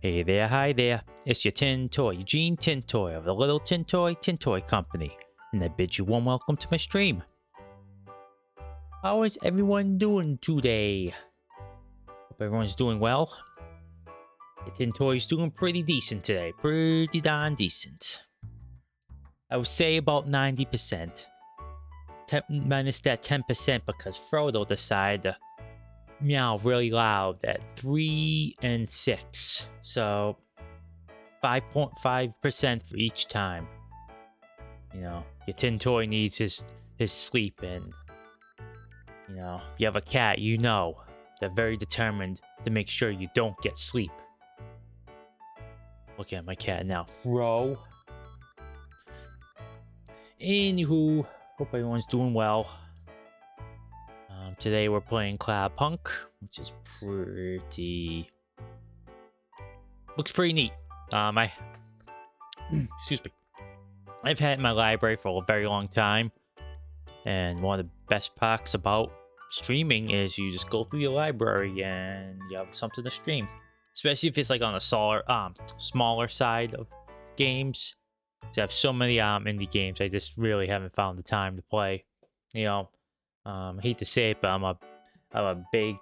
Hey there, hi there. It's your Tin Toy, Eugene Tintoy of the Little Tintoy Company, and I bid you warm welcome to my stream. How is everyone doing today? Hope everyone's doing well. The Tintoy's doing pretty decent today, pretty darn decent. I would say about 90%. Minus that 10% because Frodo decided to meow really loud at 3 and 6. So 5.5% for each time. You know, your Tin Toy needs his sleep, and you know, if you have a cat, you know they're very determined to make sure you don't get sleep. Look at my cat now, Fro. Anywho, hope everyone's doing well. Today we're playing Cloudpunk, which is looks pretty neat. Excuse me. I've had it in my library for a very long time, and one of the best parts about streaming is you just go through your library and you have something to stream. Especially if it's like on a smaller side of games. I have so many indie games I just really haven't found the time to play. You know, I hate to say it, but I'm a big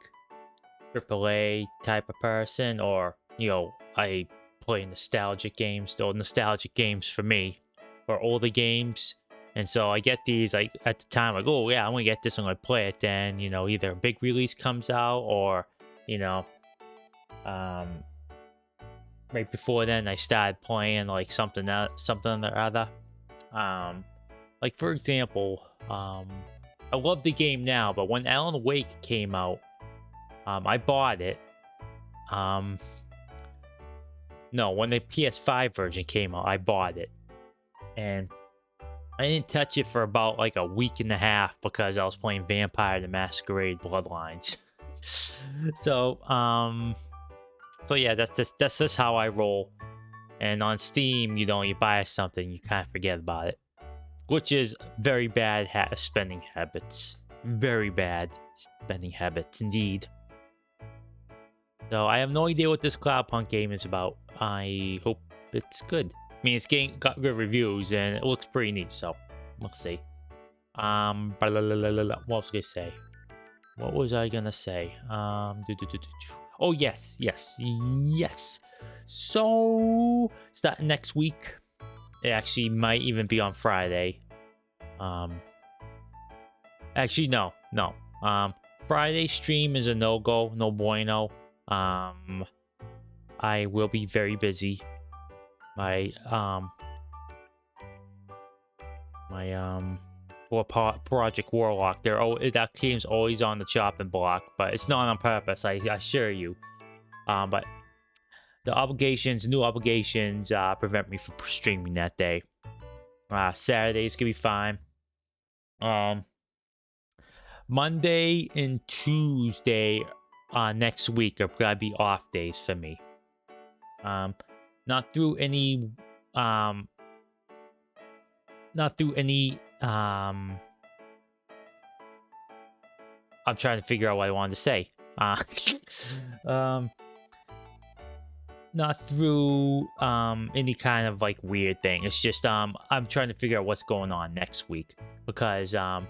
AAA type of person, or you know, I play nostalgic games. Still, nostalgic games for me, or older games. And so I get these like at the time, like, oh yeah, I'm gonna get this, I'm gonna play it. Then you know, either a big release comes out, or you know, right before then I started playing like something or other. Like for example, I love the game now, but when Alan Wake came out, I bought it. No, when the PS5 version came out, I bought it, and I didn't touch it for about like a week and a half because I was playing Vampire the Masquerade Bloodlines. So yeah, that's just how I roll. And on Steam, you know, you buy something, you kind of forget about it, which is very bad spending habits. Very bad spending habits indeed. So I have no idea what this Cloudpunk game is about. I hope it's good. I mean, it's got good reviews and it looks pretty neat. So we'll see. What was I gonna say? What was I gonna say? Oh yes. So starting next week, it actually might even be on Friday. Actually no. Friday stream is a no-go, no bueno. I will be very busy. My Project Warlock, that game's always on the chopping block, but it's not on purpose, I assure you. But the new obligations prevent me from streaming that day. Saturday's gonna be fine. Monday and Tuesday next week are gonna be off days for me. Not through any I'm trying to figure out what I wanted to say. Not through any kind of like weird thing. It's just I'm trying to figure out what's going on next week, because I'm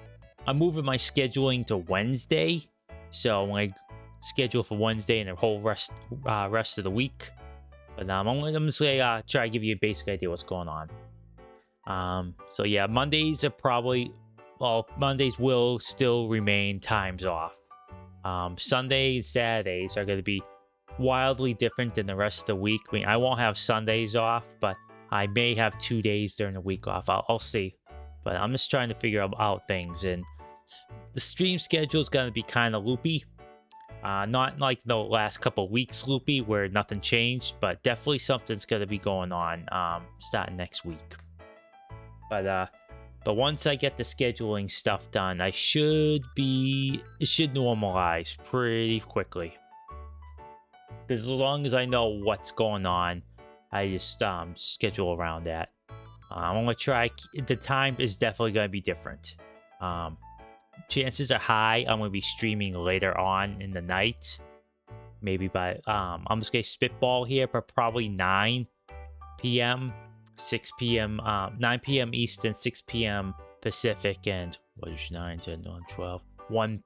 moving my scheduling to Wednesday. So I'm like schedule for Wednesday and the whole rest of the week. But I'm just gonna try to give you a basic idea what's going on. So yeah, Mondays will still remain times off. Sundays, Saturdays are going to be wildly different than the rest of the week. I mean, I won't have Sundays off, but I may have 2 days during the week off. I'll see. But I'm just trying to figure out things, and the stream schedule is going to be kind of loopy. Not like the last couple weeks loopy where nothing changed, but definitely something's going to be going on starting next week. But once I get the scheduling stuff done, it should normalize pretty quickly. Because as long as I know what's going on, I just schedule around that. I'm gonna try. The time is definitely gonna be different. Chances are high I'm gonna be streaming later on in the night. maybe by I'm just gonna spitball here, but probably 9 p.m., 6 p.m., 9 p.m. Eastern, 6 p.m. Pacific, and what is 9, 10, 11, 12, 1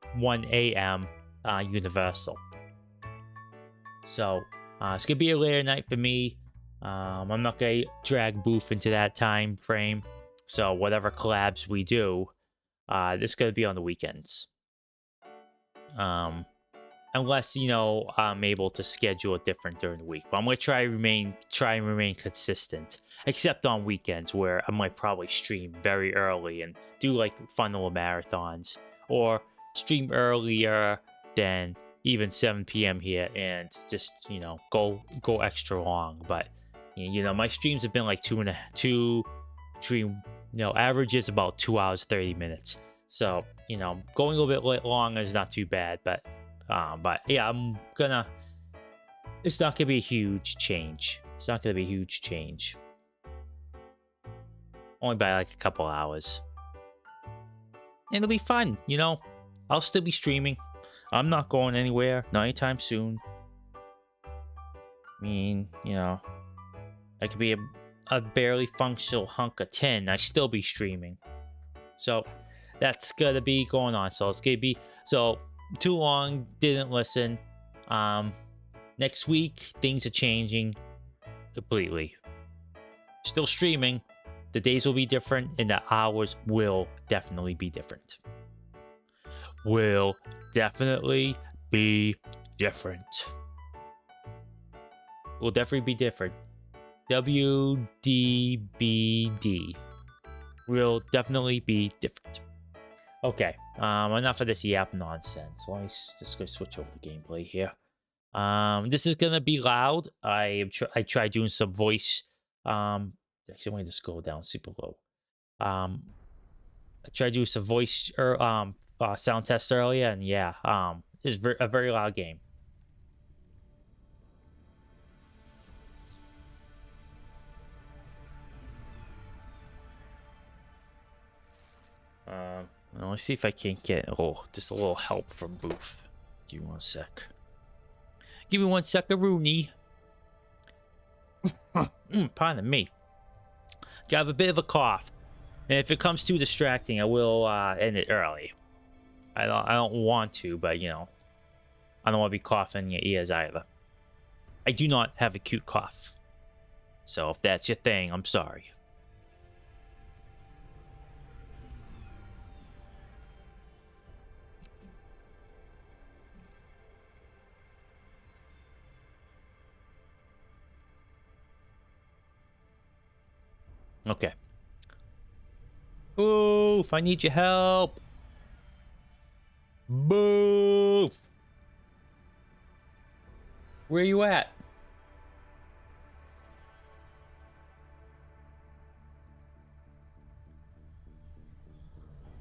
a.m. Universal. So it's gonna be a later night for me. I'm not gonna drag Booth into that time frame. So whatever collabs we do, this is gonna be on the weekends. Unless, you know, I'm able to schedule it different during the week. But I'm gonna try and remain consistent. Except on weekends where I might probably stream very early and do like fun little marathons. Or stream earlier than even 7 p.m. here and just, you know, go extra long. But you know, my streams have been like average is about 2 hours 30 minutes. So, you know, going a little bit long is not too bad, but yeah, it's not gonna be a huge change. It's not gonna be a huge change. Only by like a couple hours. And it'll be fun, you know. I'll still be streaming. I'm not going anywhere, not anytime soon. I mean, you know, I could be a barely functional hunk of 10. I still be streaming. So that's gonna be going on. So it's gonna be too long, didn't listen. Next week, things are changing completely. Still streaming. The days will be different, and the hours will definitely be different. Will definitely be different. Will definitely be different. WDBD. Will definitely be different. Okay, enough of this yap nonsense. Let me just go switch over the gameplay here. This is gonna be loud. I tried doing some voice. Actually, let me just go down super low. I tried doing some voice sound tests earlier, and yeah, it's a very loud game. Let's see if I can't get just a little help from Booth. Give me 1 sec. Give me 1 second, Rooney. Pardon me. I have a bit of a cough, and if it comes too distracting, I will end it early. I don't want to, but you know, I don't want to be coughing in your ears either. I do not have a cute cough, so if that's your thing, I'm sorry. Okay. Boof, I need your help. Boof. Where you at?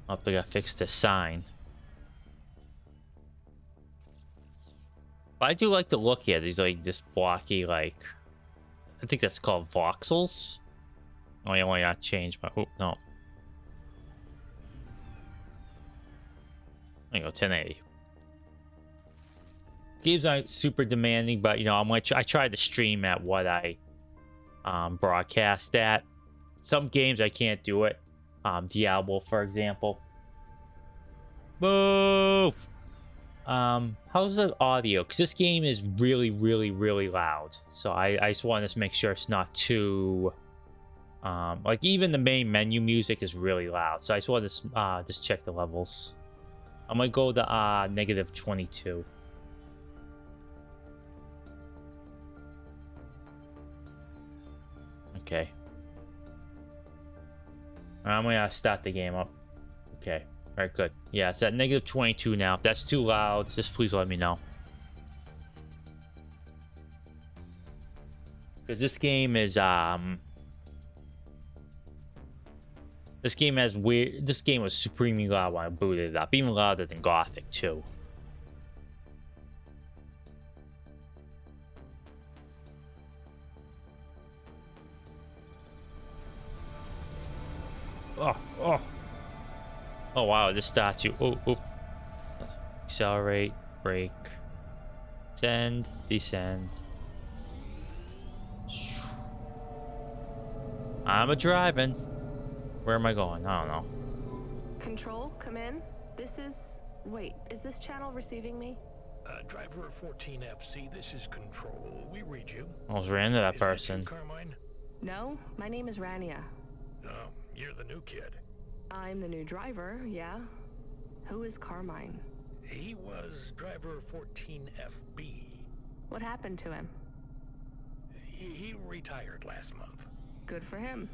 Oh, I gotta fix this sign. But I do like the look here. These like this blocky, like, I think that's called voxels. Oh, yeah, well, I changed my. Oh no. There you go, 1080. Games aren't super demanding, but you know, I tried to stream at what I broadcast at. Some games I can't do it. Diablo, for example. Move. How's the audio? Because this game is really, really, really loud. So I just want to make sure it's not too. Like even the main menu music is really loud. So I just want to just check the levels. I'm gonna go to -22. Okay. I'm gonna start the game up. Okay. All right, good. Yeah, it's at -22 now. If that's too loud, just please let me know. Because this game is this game has weird. This game was supremely loud when I booted it up, even louder than Gothic too. Oh wow, this starts you. Oh, accelerate, brake, Descend, descend. I'm a driving. Where am I going? I don't know. Control, come in. This is... Wait, is this channel receiving me? Driver 14FC, this is Control. We read you. I almost ran into that person. Is that you, Carmine? No, my name is Rania. Oh, you're the new kid. I'm the new driver, yeah. Who is Carmine? He was driver 14FB. What happened to him? He retired last month. Good for him.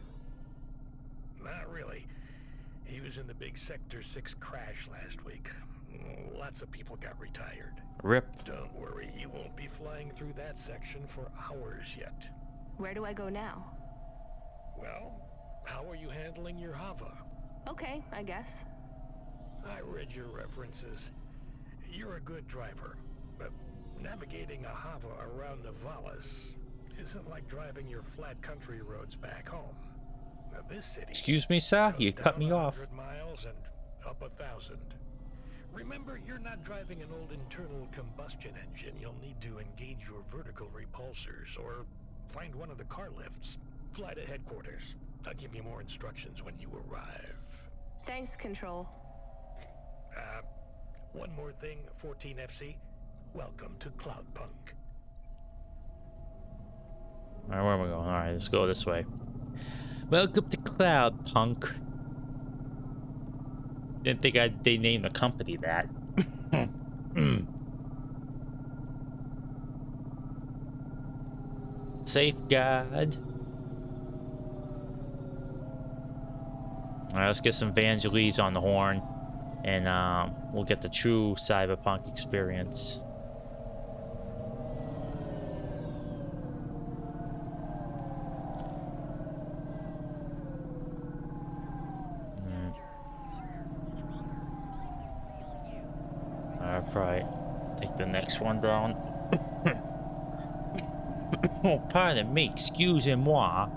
Not really. He was in the big Sector 6 crash last week. Lots of people got retired. Rip. Don't worry, you won't be flying through that section for hours yet. Where do I go now? Well, how are you handling your Hava? Okay, I guess. I read your references. You're a good driver, but navigating a Hava around Navalis isn't like driving your flat country roads back home. Now, this city... Excuse me, sir? You cut me off. 100 miles and up 1,000. Remember, you're not driving an old internal combustion engine. You'll need to engage your vertical repulsors or find one of the car lifts. Fly to headquarters. I'll give you more instructions when you arrive. Thanks, Control. One more thing, 14FC. Welcome to Cloudpunk. Alright, where am I going? Alright, let's go this way. Welcome to Cloudpunk. Didn't think they named the company that. Safeguard. Alright, let's get some Vangelis on the horn. And we'll get the true cyberpunk experience. Alright, probably take the next one down. Oh, pardon me, excusez-moi.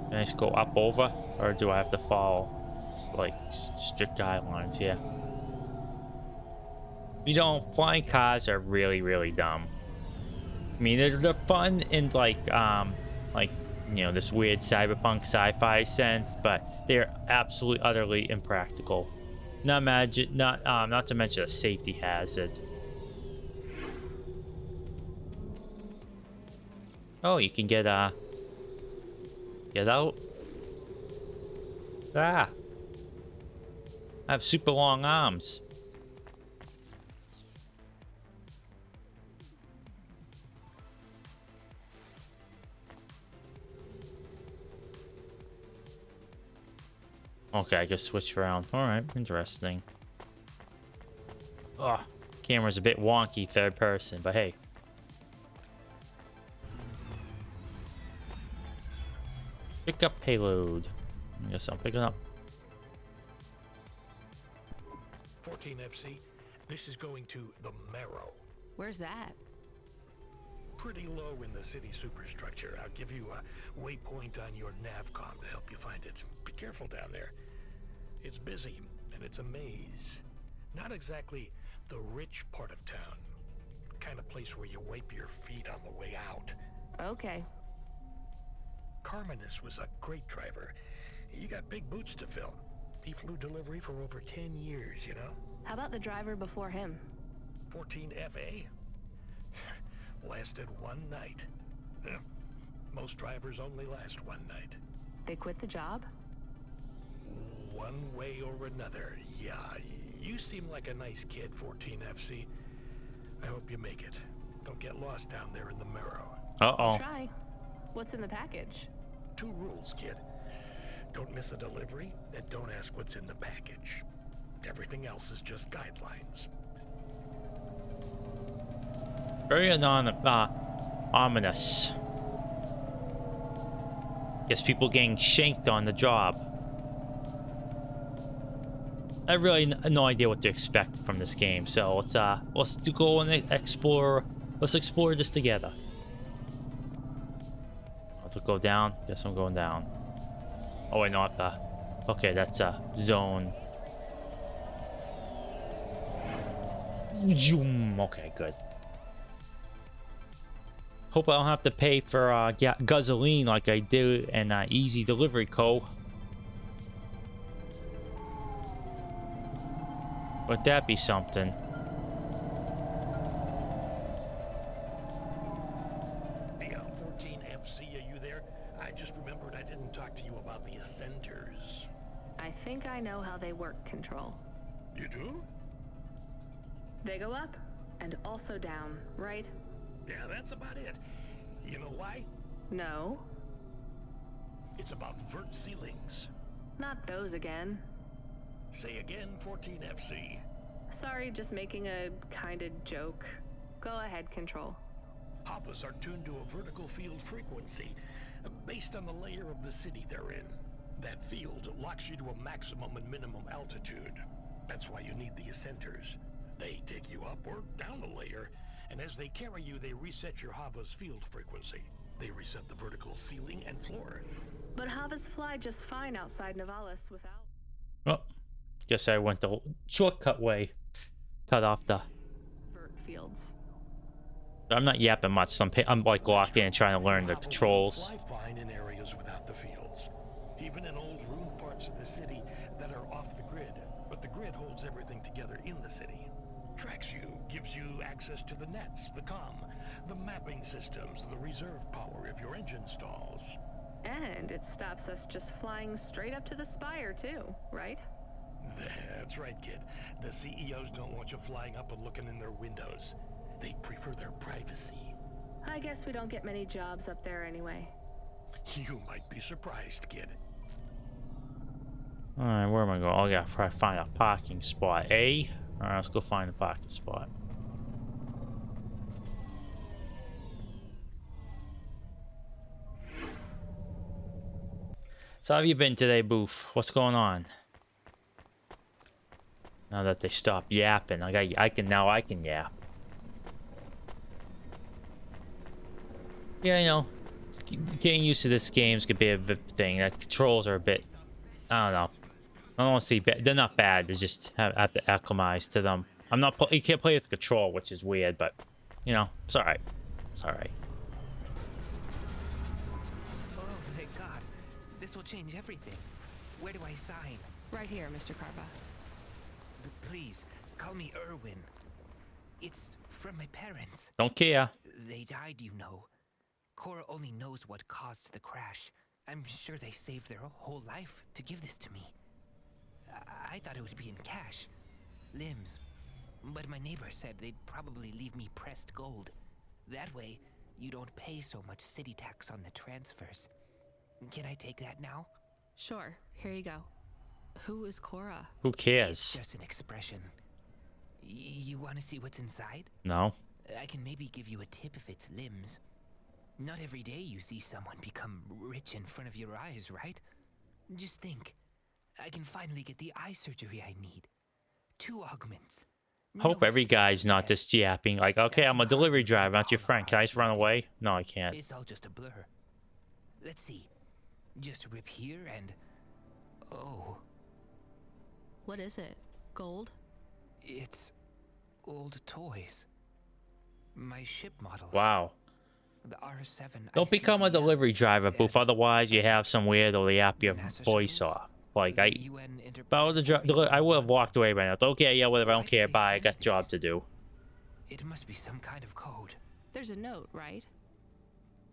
Can I just go up over, or do I have to follow like strict guidelines here? You know, flying cars are really dumb. I mean, they're fun in like you know, this weird cyberpunk sci-fi sense, but they're absolutely utterly impractical. Not to mention a safety hazard. Oh, you can get out. Ah. I have super long arms. Okay, I just switch around. Alright, interesting. Ugh, camera's a bit wonky third person, but hey. Pick up payload. I guess I'm picking up. 14FC, this is going to the Marrow. Where's that? Pretty low in the city superstructure. I'll give you a waypoint on your navcom to help you find it. Be careful down there. It's busy, and it's a maze. Not exactly the rich part of town. Kind of place where you wipe your feet on the way out. Okay. Carminus was a great driver. You got big boots to fill. He flew delivery for over 10 years, you know? How about the driver before him? 14FA? Lasted one night. Most drivers only last one night. They quit the job? One way or another, yeah. You seem like a nice kid, 14FC. I hope you make it. Don't get lost down there in the Marrow. Uh-oh. Try. What's in the package? 2 rules, kid. Don't miss a delivery, and don't ask what's in the package. Everything else is just guidelines. Very ominous. Guess people getting shanked on the job. I really no idea what to expect from this game, so let's go and explore. Let's explore this together. I'll have to go down. Guess I'm going down. Oh wait, not the. Okay, that's a zone. Okay, good. Hope I don't have to pay for gasoline like I do in Easy Delivery Co. Would that be something? Hey, 14FC, are you there? I just remembered I didn't talk to you about the Ascenters. I think I know how they work, Control. You do? They go up and also down, right? Yeah, that's about it. You know why? No. It's about vert ceilings. Not those again. Say again, 14FC. Sorry, just making a kind of joke. Go ahead, Control. Hoppers are tuned to a vertical field frequency based on the layer of the city they're in. That field locks you to a maximum and minimum altitude. That's why you need the Ascenters. They take you up or down the layer, and as they carry you, they reset your Hava's field frequency. They reset the vertical ceiling and floor. But Havas fly just fine outside Navalis without... Oh, guess I went the shortcut way. Cut off the... vert fields. I'm not yapping much. I'm like locked in trying to learn the Hava controls. will fly fine in areas without the fields, even in old ruined parts of the city that are off the grid. But the grid holds everything together in the city. Tracks you, gives you access to the nets, the comm, the mapping systems, the reserve power if your engine stalls. And it stops us just flying straight up to the spire, too, right? That's right, kid. The CEOs don't want you flying up and looking in their windows. They prefer their privacy. I guess we don't get many jobs up there anyway. You might be surprised, kid. Alright, where am I going? Oh, I gotta probably find a parking spot. Alright, let's go find a parking spot. So how have you been today, Boof? What's going on? Now that they stop yapping, I can yap. Yeah, you know, getting used to this game's could be a bit thing. The controls are a bit, I don't know. I don't want to say they're not bad. They just have to acclimatize to them. You can't play with the control, which is weird, but you know, it's all right. It's all right. Oh, thank God. This will change everything. Where do I sign? Right here, Mr. Carva. Please, call me Erwin. It's from my parents. Don't care. They died, you know. Cora only knows what caused the crash. I'm sure they saved their whole life to give this to me. I thought it would be in cash. Limbs. But my neighbor said they'd probably leave me pressed gold. That way, you don't pay so much city tax on the transfers. Can I take that now? Sure, here you go. Who is Cora? Who It's cares? just an expression. You want to see what's inside? No. I can maybe give you a tip if it's limbs. Not every day you see someone become rich in front of your eyes, right? Just think. I can finally get the eye surgery I need. 2 augments. Hope No every guy's not mistakes just yapping like, okay, I'm a delivery driver, not your friend. Can I just run away? No, I there. can't. It's all just a blur. Let's see. Just rip here and... Oh, What is it? Gold? it's old toys. My ship models. Wow. The R7. Don't become a delivery driver, Boof. Otherwise, you have some weirdo yap your voice off. Like, if I was I would have walked away by now. Okay, yeah, whatever. I don't care. Bye. I got a job to do. It must be some kind of code. There's a note, right?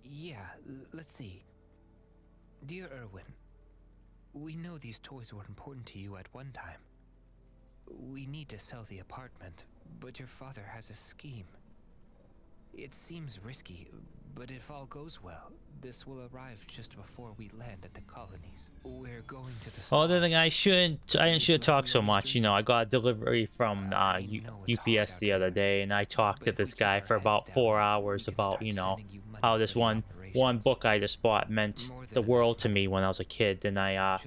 Yeah, let's see. Dear Erwin, we know these toys were important to you at one time. We need to sell the apartment, but your father has a scheme. It seems risky, but if all goes well, this will arrive just before we land at the colonies. We're going to the Oh, the thing stars. I shouldn't talk so much. You know, I got a delivery from UPS the other day, and I talked to this guy for about 4 hours about, you know, how this one book I just bought meant the world to me when I was a kid, and I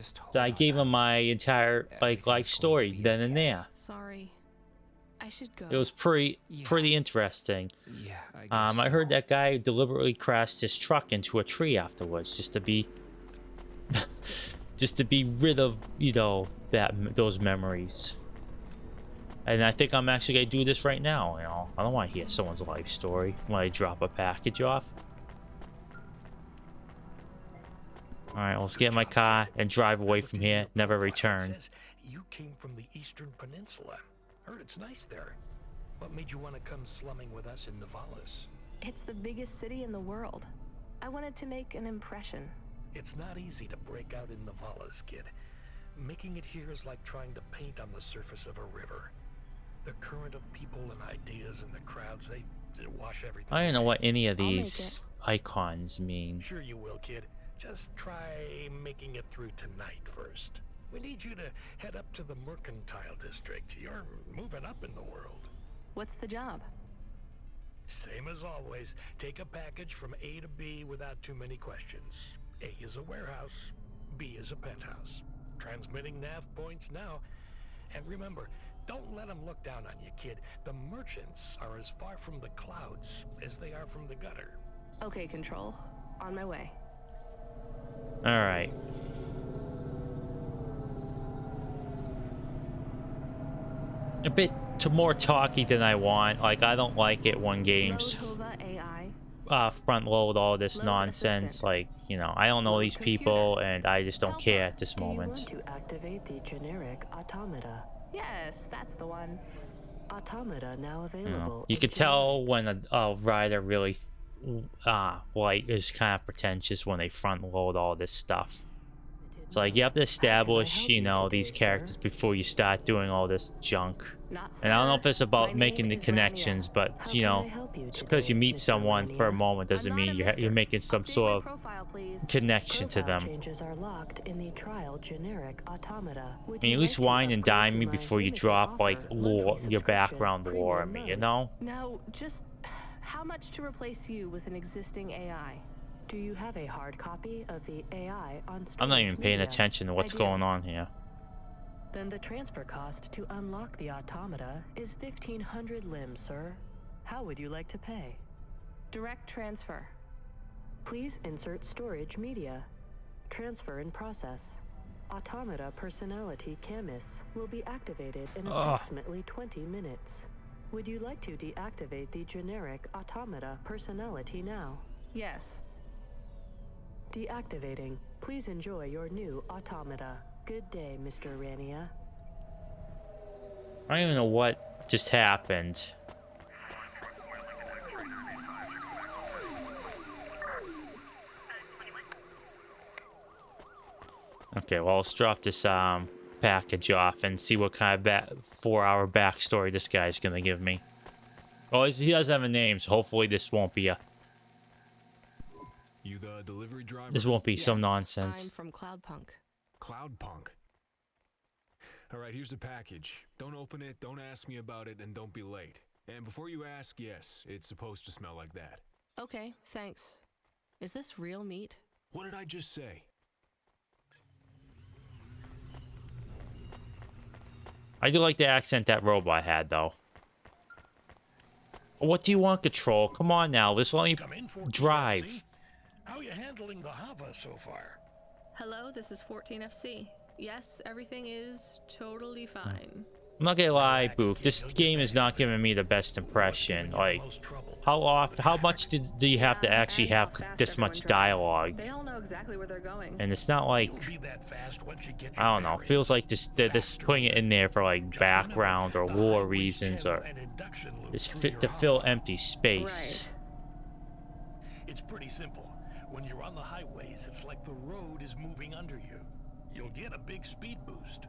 gave him my entire life story then and there. Sorry. I should go. It was pretty interesting. Yeah, I heard that guy deliberately crashed his truck into a tree afterwards just to be rid of, you know, those memories. And I think I'm actually gonna do this right now, you know. I don't want to hear someone's life story when I drop a package off. Alright, let's get in my car and drive away from here. Never return. You came from the Eastern Peninsula. Heard it's nice there. What made you want to come slumming with us in Nivalis? It's the biggest city in the world. I wanted to make an impression. It's not easy to break out in Nivalis, kid. Making it here is like trying to paint on the surface of a river. The current of people and ideas and the crowds, they wash everything. I don't know what any of I'll make these icons mean. Sure you will, kid. Just try making it through tonight first. We need you to head up to the Mercantile District. You're moving up in the world. What's the job? Same as always. Take a package from A to B without too many questions. A is a warehouse. B is a penthouse. Transmitting nav points now. And remember, don't let them look down on you, kid. The merchants are as far from the clouds as they are from the gutter. Okay, Control. On my way. Alright. A bit more talky than I want. Like, I don't like it when games Load AI. front load all this Load nonsense. assistant. Like, you know, I don't know Load these computer. people and I just don't Helper. care at this Do you moment. want to activate the generic automata? Yes, that's the one. Automata now You available. know, you in could generic. tell when a writer really like is kind of pretentious when they front load all this stuff. It's like you have to establish, help you you know, today, these characters sir? before you start doing all this junk. Not And I don't know sir. if it's about My making the name is connections, Rania. but How you can know, I help you just because you today, meet Mr. someone for a Rania? moment doesn't I'm mean not a you're mister. making some Update sort my of profile, please. connection to Profile them. changes are locked in the trial generic automata. Would I mean, you at least like to wine and upgrade dine to me my before you limited drop like offer, lore, monthly your subscription, background lore on premium me, you mode? know? Now, just how much to replace you with an existing AI? Do you have a hard copy of the AI on storage I'm not even paying media? attention to what's do. going on here. Then the transfer cost to unlock the automata is 1,500 limbs, sir. How would you like to pay? Direct transfer. Please insert storage media. Transfer in process. Automata personality Camus will be activated in approximately 20 minutes. Would you like to deactivate the generic automata personality now? Yes. Deactivating. Please enjoy your new automata. Good day, Mr. Rania. I don't even know what just happened. Okay, well, let's drop this package off and see what kind of 4-hour backstory this guy's gonna give me. Well, he does have a name, so hopefully this won't be You the delivery driver? some Yes, nonsense. I'm from Cloudpunk. Cloudpunk. All right, here's the package. Don't open it, don't ask me about it, and don't be late. And before you ask, yes, it's supposed to smell like that. Okay, thanks. Is this real meat? What did I just say? I do like the accent that robot had, though. What do you want, Control? Come on now, let's let me Come in for drive. TFC. How you handling the Hava so far? Hello, this is 14FC. Yes, everything is totally fine. I'm not gonna lie, Relax, Boof. kid, This you'll get game back is to not it. giving me the best impression. Giving you the Like, most trouble. how much do you have to actually and how have fast this everyone much drives. dialogue? They all know exactly where they're going. And it's not like, You'll be that fast once you get I your don't know. bearings. Feels like they're just Faster putting it in there for like Just background or remember, the lore highways reasons channel or an induction loop just through fit your to fill Hava. empty space. It's pretty simple. When you're on the highways, it's like the road is moving under you. You'll get a big speed boost.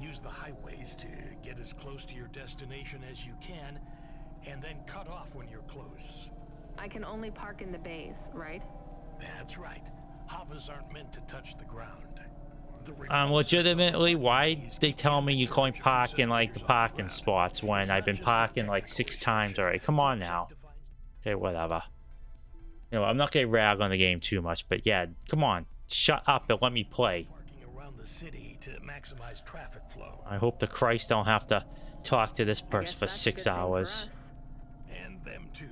Use the highways to get as close to your destination as you can, and then cut off when you're close. I can only park in the bays, right? That's right. Havas aren't meant to touch the ground. The repulsors Legitimately, on the why highways they keep tell the me you can only temperature park from in like the 7 meters off parking ground. spots when It's I've not been just a parking like technical 6 times restriction. already? Come It's on now. objectifying. Okay, whatever. You know, I'm not gonna rag on the game too much, but yeah, come on. Shut up and let me play. Parking around the city to maximize traffic flow. I hope the Christ don't have to talk to this I person guess for that's a 6 good thing for hours. us. And them too.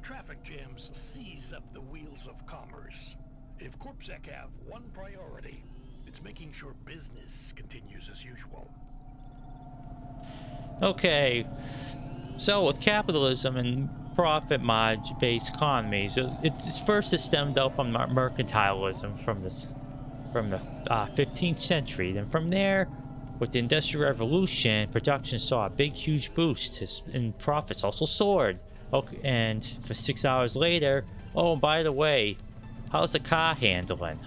Traffic jams seize up the wheels of commerce. If Corpsec have one priority, it's making sure business continues as usual. Okay, so with capitalism and profit-based economies, it's first it stemmed out from mercantilism from the 15th century. Then from there, with the Industrial Revolution, production saw a big, huge boost, and profits also soared. Okay, and for 6 hours later, oh, by the way, how's the car handling?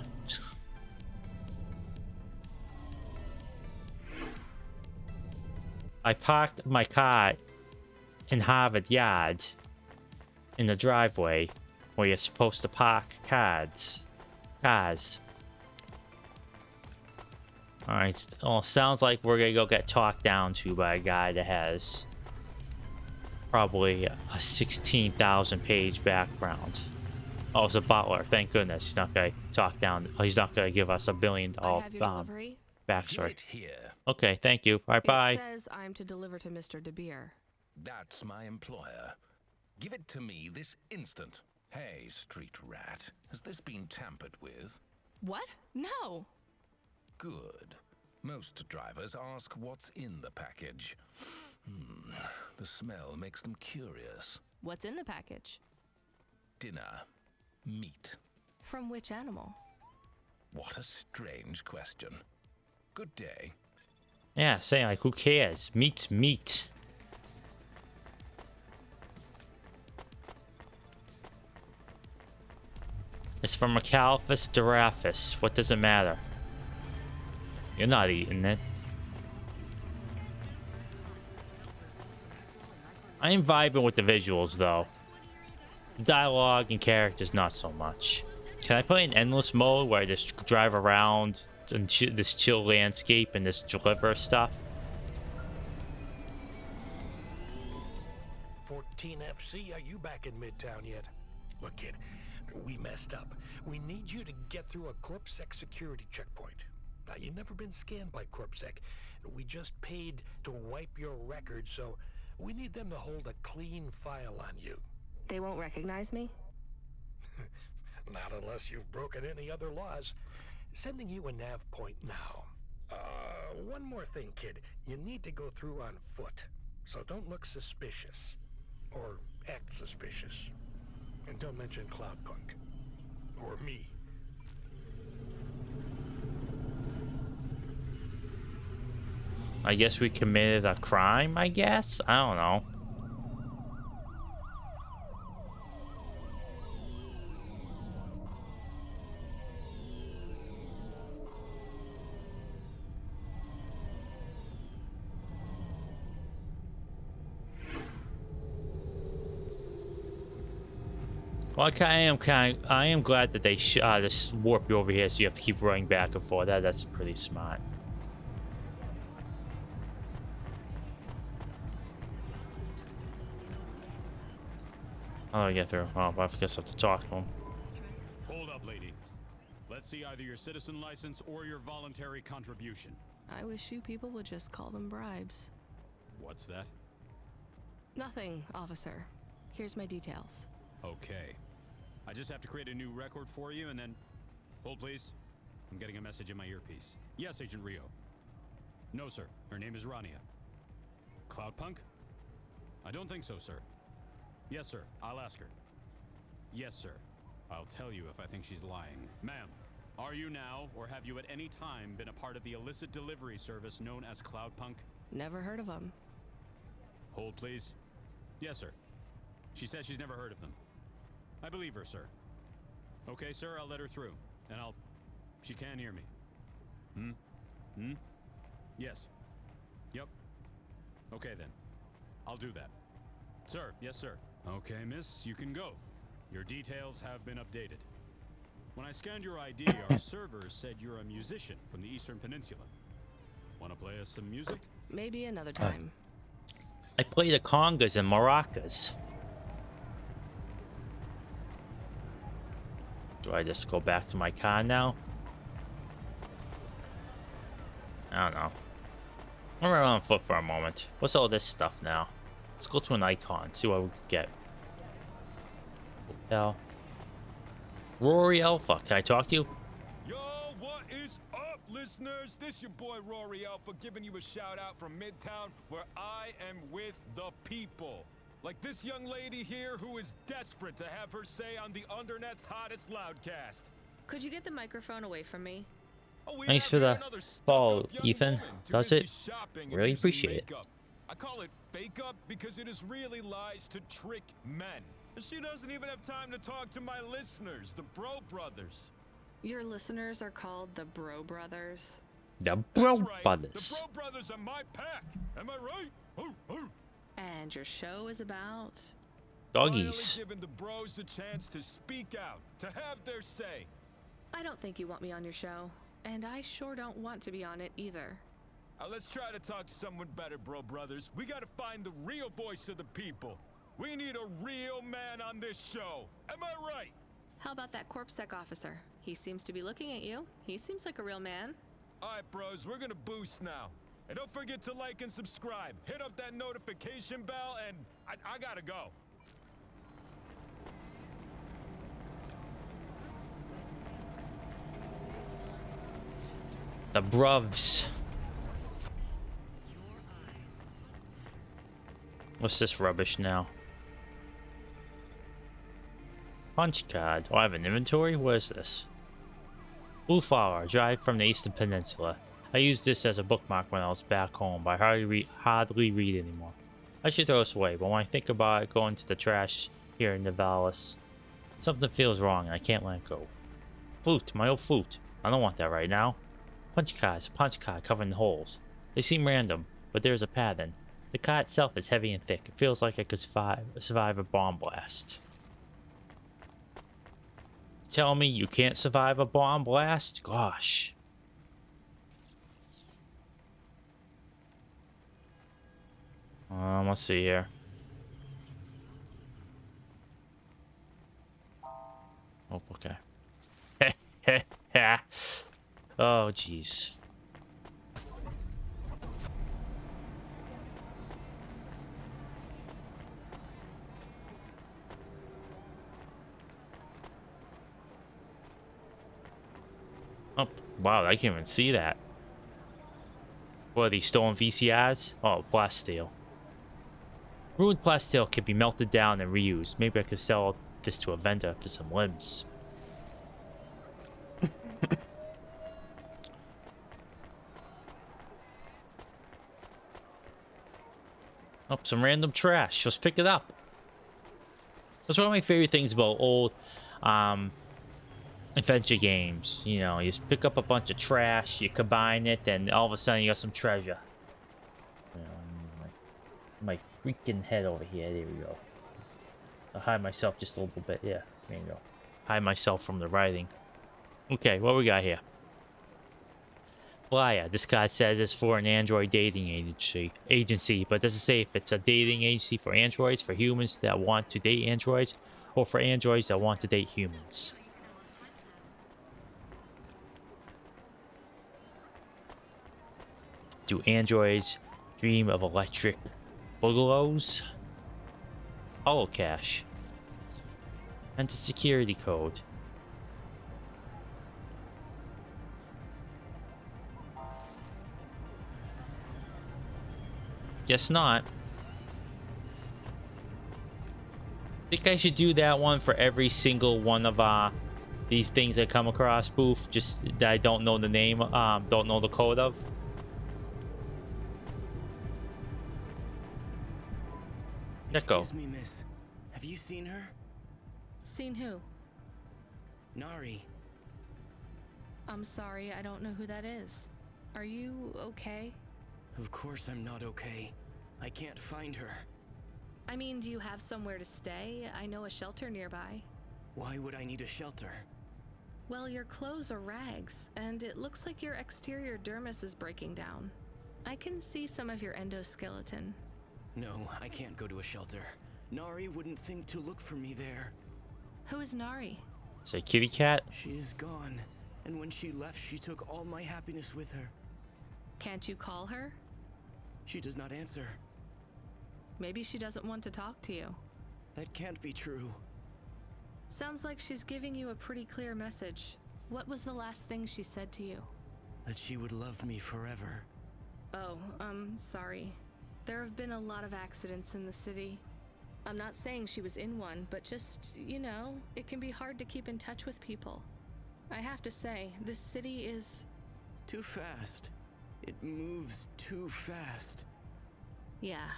I parked my car in Harvard Yard in the driveway where you're supposed to park cars. Alright, well, sounds like we're gonna go get talked down to by a guy that has probably a 16,000 page background. Oh, it's a butler. Thank goodness he's not gonna talk down. He's not gonna give us $1 billion backstory. Give it here. Okay, thank you. Bye bye. It says I'm to deliver to Mr. De Beer. That's my employer. Give it to me this instant. Hey, street rat. Has this been tampered with? What? No. Good. Most drivers ask what's in the package. The smell makes them curious. What's in the package? Dinner. Meat. From which animal? What a strange question. Good day. Yeah, saying like, who cares? Meat's meat. It's from a Calphus Doraphus. What does it matter? You're not eating it. I am vibing with the visuals, though. The dialogue and characters, not so much. Can I play in endless mode where I just drive around and this chill landscape and this deliver stuff? 14FC, are you back in Midtown yet? Look, kid, we messed up. We need you to get through a CorpSec security checkpoint. Now, you've never been scanned by CorpSec. We just paid to wipe your record, so we need them to hold a clean file on you. They won't recognize me? Not unless you've broken any other laws. Sending you a nav point now. One more thing, kid. You need to go through on foot, so don't look suspicious. Or act suspicious. And don't mention Cloudpunk. Or me. I guess we committed a crime, I guess? I don't know. Well, I am glad that they just warp you over here, so you have to keep running back and forth. That's pretty smart. How do I get through? Oh, I guess I have to talk to him. Hold up, lady. Let's see either your citizen license or your voluntary contribution. I wish you people would just call them bribes. What's that? Nothing, officer. Here's my details. Okay. I just have to create a new record for you and then... Hold, please. I'm getting a message in my earpiece. Yes, Agent Rio. No, sir. Her name is Rania. Cloudpunk? I don't think so, sir. Yes, sir. I'll ask her. Yes, sir. I'll tell you if I think she's lying. Ma'am, are you now, or have you at any time been a part of the illicit delivery service known as Cloudpunk? Never heard of them. Hold, please. Yes, sir. She says she's never heard of them. I believe her, sir. Okay, sir, I'll let her through. And she can hear me. Yes. Yep. Okay, then. I'll do that. Sir, yes, sir. Okay, miss, you can go. Your details have been updated. When I scanned your ID, our servers said you're a musician from the Eastern Peninsula. Want to play us some music? Maybe another time. I play the congas and maracas. Do I just go back to my car now? I don't know. I'm gonna run on foot for a moment. What's all this stuff now? Let's go to an icon, see what we can get. Hotel. Rory Alpha, can I talk to you? Yo, what is up, listeners? This your boy Rory Alpha giving you a shout out from Midtown, where I am with the people. Like this young lady here who is desperate to have her say on the Undernet's hottest loudcast. Could you get the microphone away from me? Oh, we Thanks have for here the another follow, stuck-up young Ethan. woman too Does busy it? shopping and Really using appreciate it. makeup. I call it fake up because it is really lies to trick men. And she doesn't even have time to talk to my listeners, the Bro Brothers. Your listeners are called the Bro Brothers. The Bro That's right. Brothers. The Bro Brothers are my pack. Am I right? Ooh, ooh. And your show is about... Doggies. Finally giving the bros a chance to speak out, to have their say. I don't think you want me on your show. And I sure don't want to be on it either. Let's try to talk to someone better, Bro Brothers. We gotta find the real voice of the people. We need a real man on this show. Am I right? How about that corpse tech officer? He seems to be looking at you. He seems like a real man. Alright, bros, we're gonna boost now. And don't forget to like and subscribe. Hit up that notification bell, and I gotta go. The Bruvs. What's this rubbish now? Punch card. Oh, I have an inventory? What is this? Blue Flower, drive from the Eastern Peninsula. I used this as a bookmark when I was back home, but I hardly read anymore. I should throw this away, but when I think about it going to the trash here in Nivalis, something feels wrong and I can't let it go. Flute, my old flute. I don't want that right now. Punch card covered in holes. They seem random, but there's a pattern. The card itself is heavy and thick. It feels like it could survive a bomb blast. Tell me you can't survive a bomb blast? Gosh. Let's see here. Oh, okay. Oh, jeez. Oh, wow, I can't even see that. What are these, stolen VCRs? Oh, plasteel. Ruined plasteel can be melted down and reused. Maybe I could sell this to a vendor for some limbs. Oh, some random trash. Let's pick it up. That's one of my favorite things about old adventure games. You know, you just pick up a bunch of trash, you combine it, and all of a sudden you got some treasure. My freaking head over here. There we go. I'll hide myself just a little bit. Yeah, there you go. Hide myself from the writing. Okay, what we got here? Flyin. This card says it's for an Android dating agency, but doesn't say if it's a dating agency for androids, for humans that want to date androids, or for androids that want to date humans. Do androids dream of electric boogaloo? Holocash. Enter security code. Guess not. Think I should do that one for every single one of these things I come across, Boof, just that I don't know the name, don't know the code of. Excuse me, miss. Have you seen her? Seen who? Nari. I'm sorry, I don't know who that is. Are you okay? Of course I'm not okay. I can't find her. I mean, do you have somewhere to stay? I know a shelter nearby. Why would I need a shelter? Well, your clothes are rags, and it looks like your exterior dermis is breaking down. I can see some of your endoskeleton. No, I can't go to a shelter. Nari wouldn't think to look for me there. Who is Nari? Say kitty cat? She is gone, and when she left, she took all my happiness with her. Can't you call her? She does not answer. Maybe she doesn't want to talk to you. That can't be true. Sounds like she's giving you a pretty clear message. What was the last thing she said to you? that she would love me forever. Oh, sorry. There have been a lot of accidents in the city. I'm not saying she was in one, but just, you know, it can be hard to keep in touch with people. I have to say, this city is... Too fast. It moves too fast. Yeah.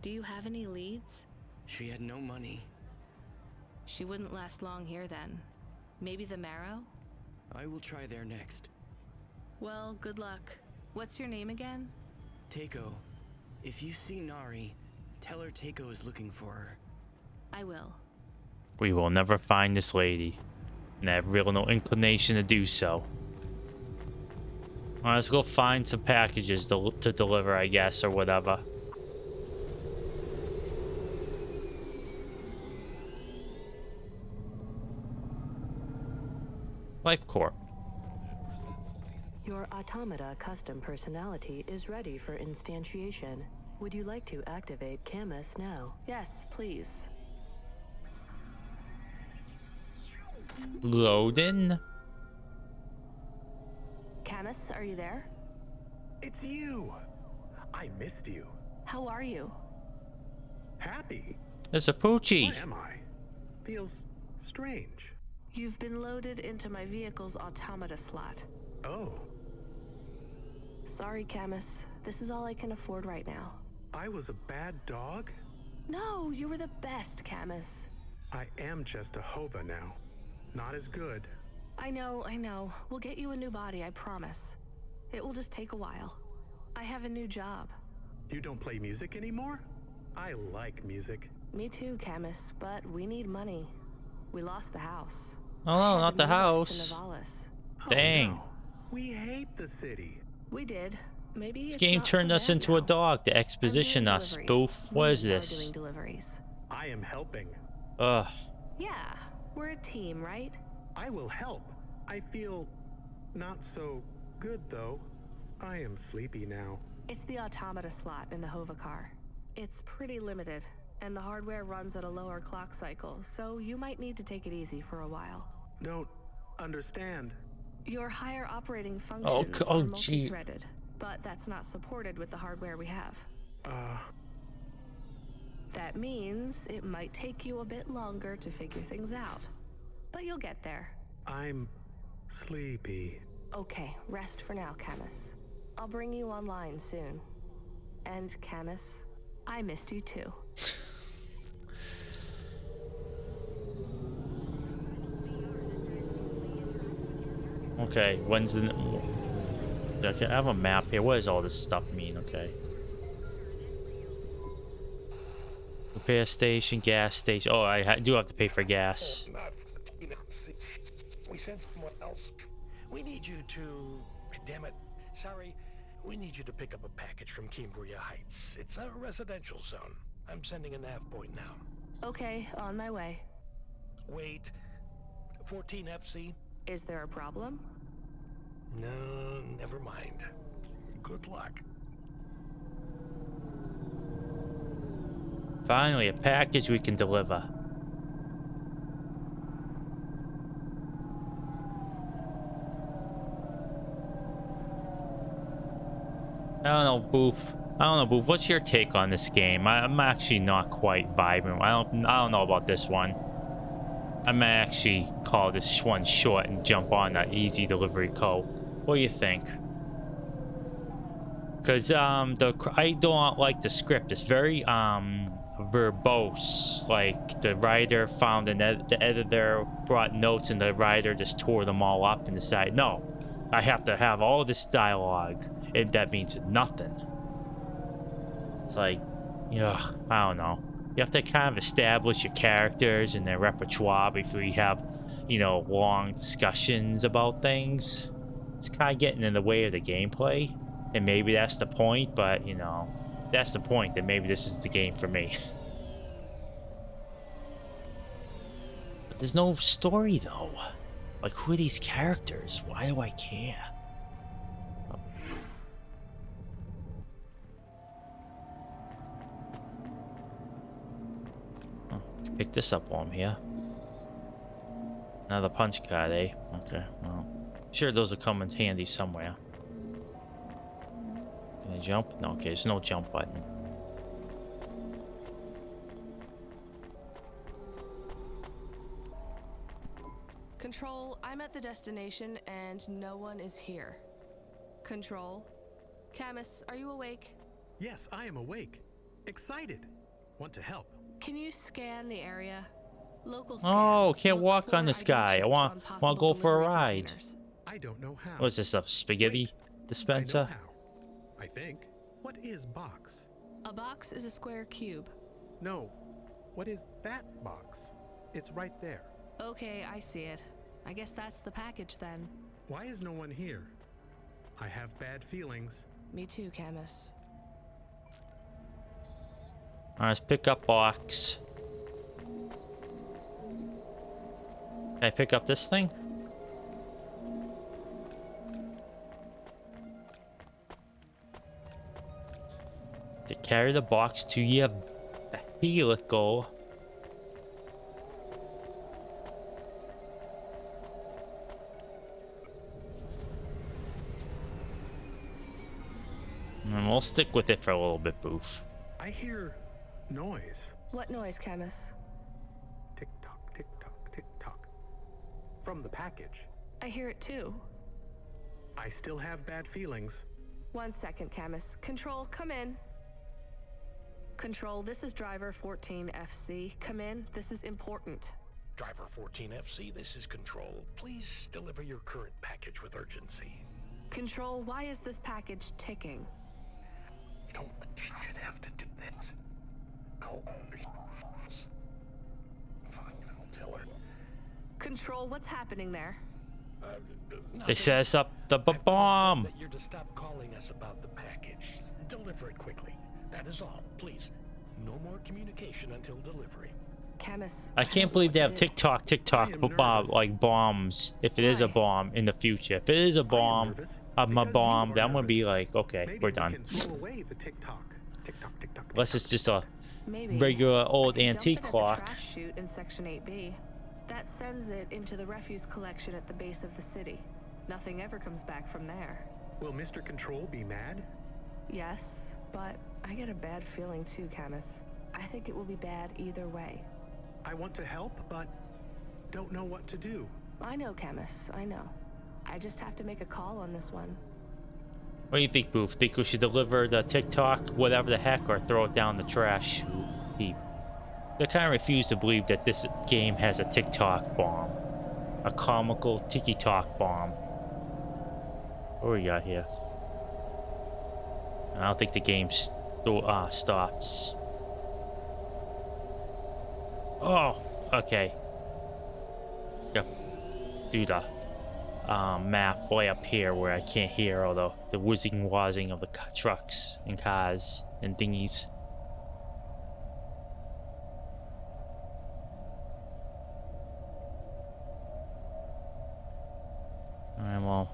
Do you have any leads? She had no money. She wouldn't last long here then. Maybe the Marrow? I will try there next. Well, good luck. What's your name again? Takeo. If you see Nari, tell her Takeo is looking for her. I will. We will never find this lady. And I have real no inclination to do so. Alright, let's go find some packages to deliver, I guess, or whatever. Life Corp. Your automata custom personality is ready for instantiation. Would you like to activate Camus now? Yes, please. Loading. Camus, are you there? It's you! I missed you. How are you? Happy? There's a Poochie. Where am I? Feels strange. You've been loaded into my vehicle's automata slot. Oh, Sorry, Camus. This is all I can afford right now. I was a bad dog? No, you were the best, Camus. I am just a Hova now. Not as good. I know. We'll get you a new body, I promise. It will just take a while. I have a new job. You don't play music anymore? I like music. Me too, Camus, but we need money. We lost the house. Oh no, not the Move us house. to Novalis. Dang. Oh, no. We hate the city. We did. Maybe This it's game not turned so us bad into now. a dog to exposition I'm doing us. deliveries. Boof. What is We are this? doing deliveries. I am helping. Ugh. Yeah, we're a team, right? I will help. I feel not so good though. I am sleepy now. It's the automata slot in the Hova car. It's pretty limited, and the hardware runs at a lower clock cycle, so you might need to take it easy for a while. Don't understand. Your higher operating functions oh, are gee. multi-threaded, but that's not supported with the hardware we have. That means it might take you a bit longer to figure things out, but you'll get there. I'm sleepy. Okay, rest for now, Camus. I'll bring you online soon. And Camus, I missed you too. Okay, when's the... Okay, I have a map here. What does all this stuff mean? Okay. Repair station, gas station. Oh, I do have to pay for gas. Not 14 FC. We sent someone else. We need you to... Damn it. Sorry. We need you to pick up a package from Cambria Heights. It's a residential zone. I'm sending a nav point now. Okay, on my way. Wait. 14 FC? Is there a problem? No, never mind. Good luck. Finally, a package we can deliver. I don't know, Boof. What's your take on this game? I'm actually not quite vibing. I don't know about this one. I may actually call this one short and jump on that easy delivery code. What do you think? Because I don't like the script. It's very verbose. Like the writer found the editor brought notes and the writer just tore them all up and decided, no, I have to have all this dialogue, and that means nothing. It's like, yeah, I don't know. You have to kind of establish your characters and their repertoire before you have, you know, long discussions about things. It's kind of getting in the way of the gameplay, and maybe that's the point, but, you know, that's the point, then maybe this is the game for me. But there's no story, though. Like, who are these characters? Why do I care? Pick this up while I'm here. Another punch card, eh? Okay, well, sure those will come in handy somewhere. I jump? No, okay, there's no jump button. Control, I'm at the destination and no one is here. Control. Camus, are you awake? Yes, I am awake. Excited. Want to help. Can you scan the area? Local scan. Oh, can't Look walk for on this ID guy. I chips want on to possible go for a delivery ride. containers. I don't know how. What is this, a spaghetti Wait, dispenser? I know how. I think. What is box? A box is a square cube. No. What is that box? It's right there. Okay, I see it. I guess that's the package then. Why is no one here? I have bad feelings. Me too, Camus. Alright, let's pick up box. Can I pick up this thing? To carry the box to your vehicle. And we'll stick with it for a little bit, Boof. I hear noise. What noise, Camus? Tick tock, tick tock, tick tock. From the package. I hear it too. I still have bad feelings. 1 second, Camus. Control, come in. Control, this is driver 14FC. Come in, this is important. Driver 14FC, this is Control. Please deliver your current package with urgency. Control, why is this package ticking? You don't think you should have to do this. Call Fine, I'll tell her. Control, what's happening there? They set us up the I've been bomb. informed that you're to stop calling us about the package. Deliver it quickly. That is all. Please. No more communication until delivery. Camus. I can't believe they have TikTok, I am nervous. like bombs. If it is a Why? bomb in the future, if it is a bomb, nervous I'm a because bomb. you are Then I'm gonna be nervous. like, okay, Maybe we're we done. can throw away the tick tock. Tick tock, tick tock. Unless it's just a Maybe. regular old I can dump antique it at clock. the trash chute in section 8B. That sends it into the refuse collection at the base of the city. Nothing ever comes back from there. Will Mr. Control be mad? Yes, but I get a bad feeling too, Camus. I think it will be bad either way. I want to help, but don't know what to do. I know, Camus, I know. I just have to make a call on this one. What do you think, Boof? Think we should deliver the TikTok, whatever the heck, or throw it down the trash heap? They kind of refuse to believe that this game has a TikTok bomb. A comical tiki-talk bomb. What do we got here? I don't think the game stops. Oh, okay. Yep. Do the map way up here where I can't hear all the whizzing-wazzing of the trucks and cars and dinghies. Alright, well.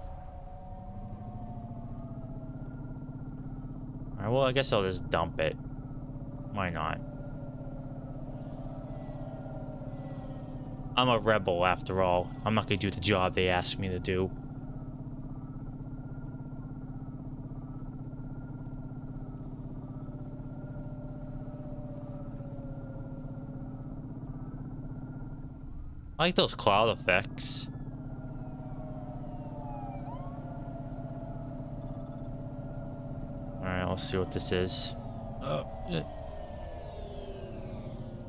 Alright, well, I guess I'll just dump it. Why not? I'm a rebel after all. I'm not gonna do the job they asked me to do. I like those cloud effects. Alright, let's see what this is.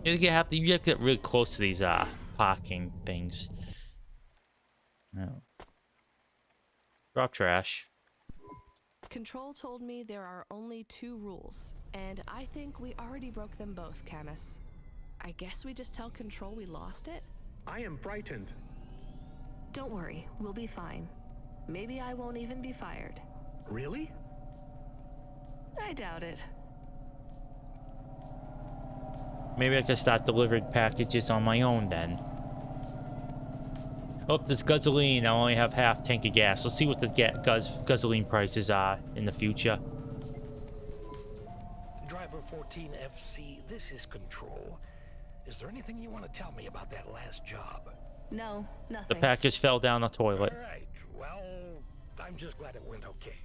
You have to get really close to these parking things. No. Drop trash. Control told me there are only 2 rules, and I think we already broke them both, Camus. I guess we just tell Control we lost it? I am frightened. Don't worry, we'll be fine. Maybe I won't even be fired. Really? I doubt it. Maybe I could start delivering packages on my own then. Oh, there's gasoline. I only have half tank of gas. Let's see what the gasoline prices are in the future. Driver 14FC, this is Control. Is there anything you want to tell me about that last job? No, nothing. The package fell down the toilet. All right. Well, I'm just glad it went okay.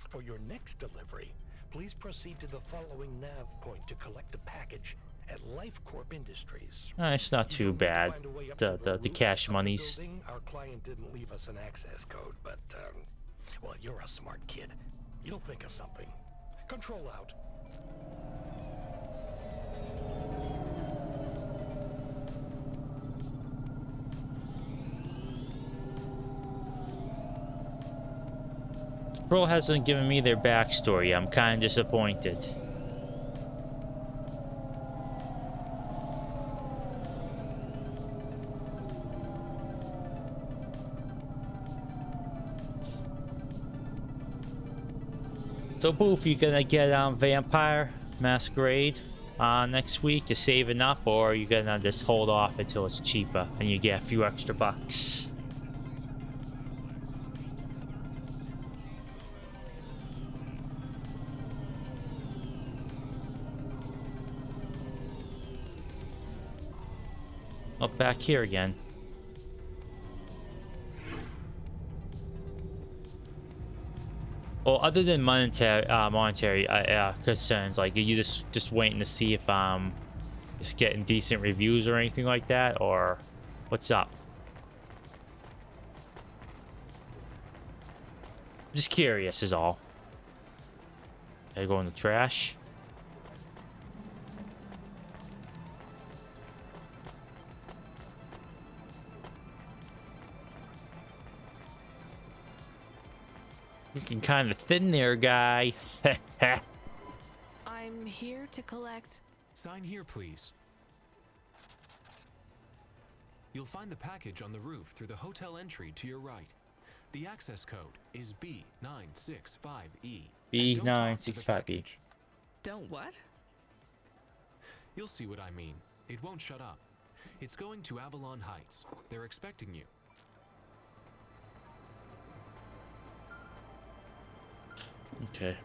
For your next delivery, Please proceed to the following nav point to collect a package at Life Corp Industries. It's not too bad. The cash monies. Our client didn't leave us an access code, but well, you're a smart kid. You'll think of something. Control out. Control hasn't given me their backstory. I'm kind of disappointed. So, Boof, you gonna get Vampire Masquerade next week? You saving up, or are you gonna just hold off until it's cheaper and you get a few extra bucks? Oh, back here again. Well, other than monetary concerns, like, are you just waiting to see if it's getting decent reviews or anything like that, or what's up? Just curious is all. I go in the trash. Looking kind of thin there, guy. I'm here to collect. Sign here, please. You'll find the package on the roof through the hotel entry to your right. The access code is B965E. B965E. Don't what? You'll see what I mean. It won't shut up. It's going to Avalon Heights. They're expecting you. Okay.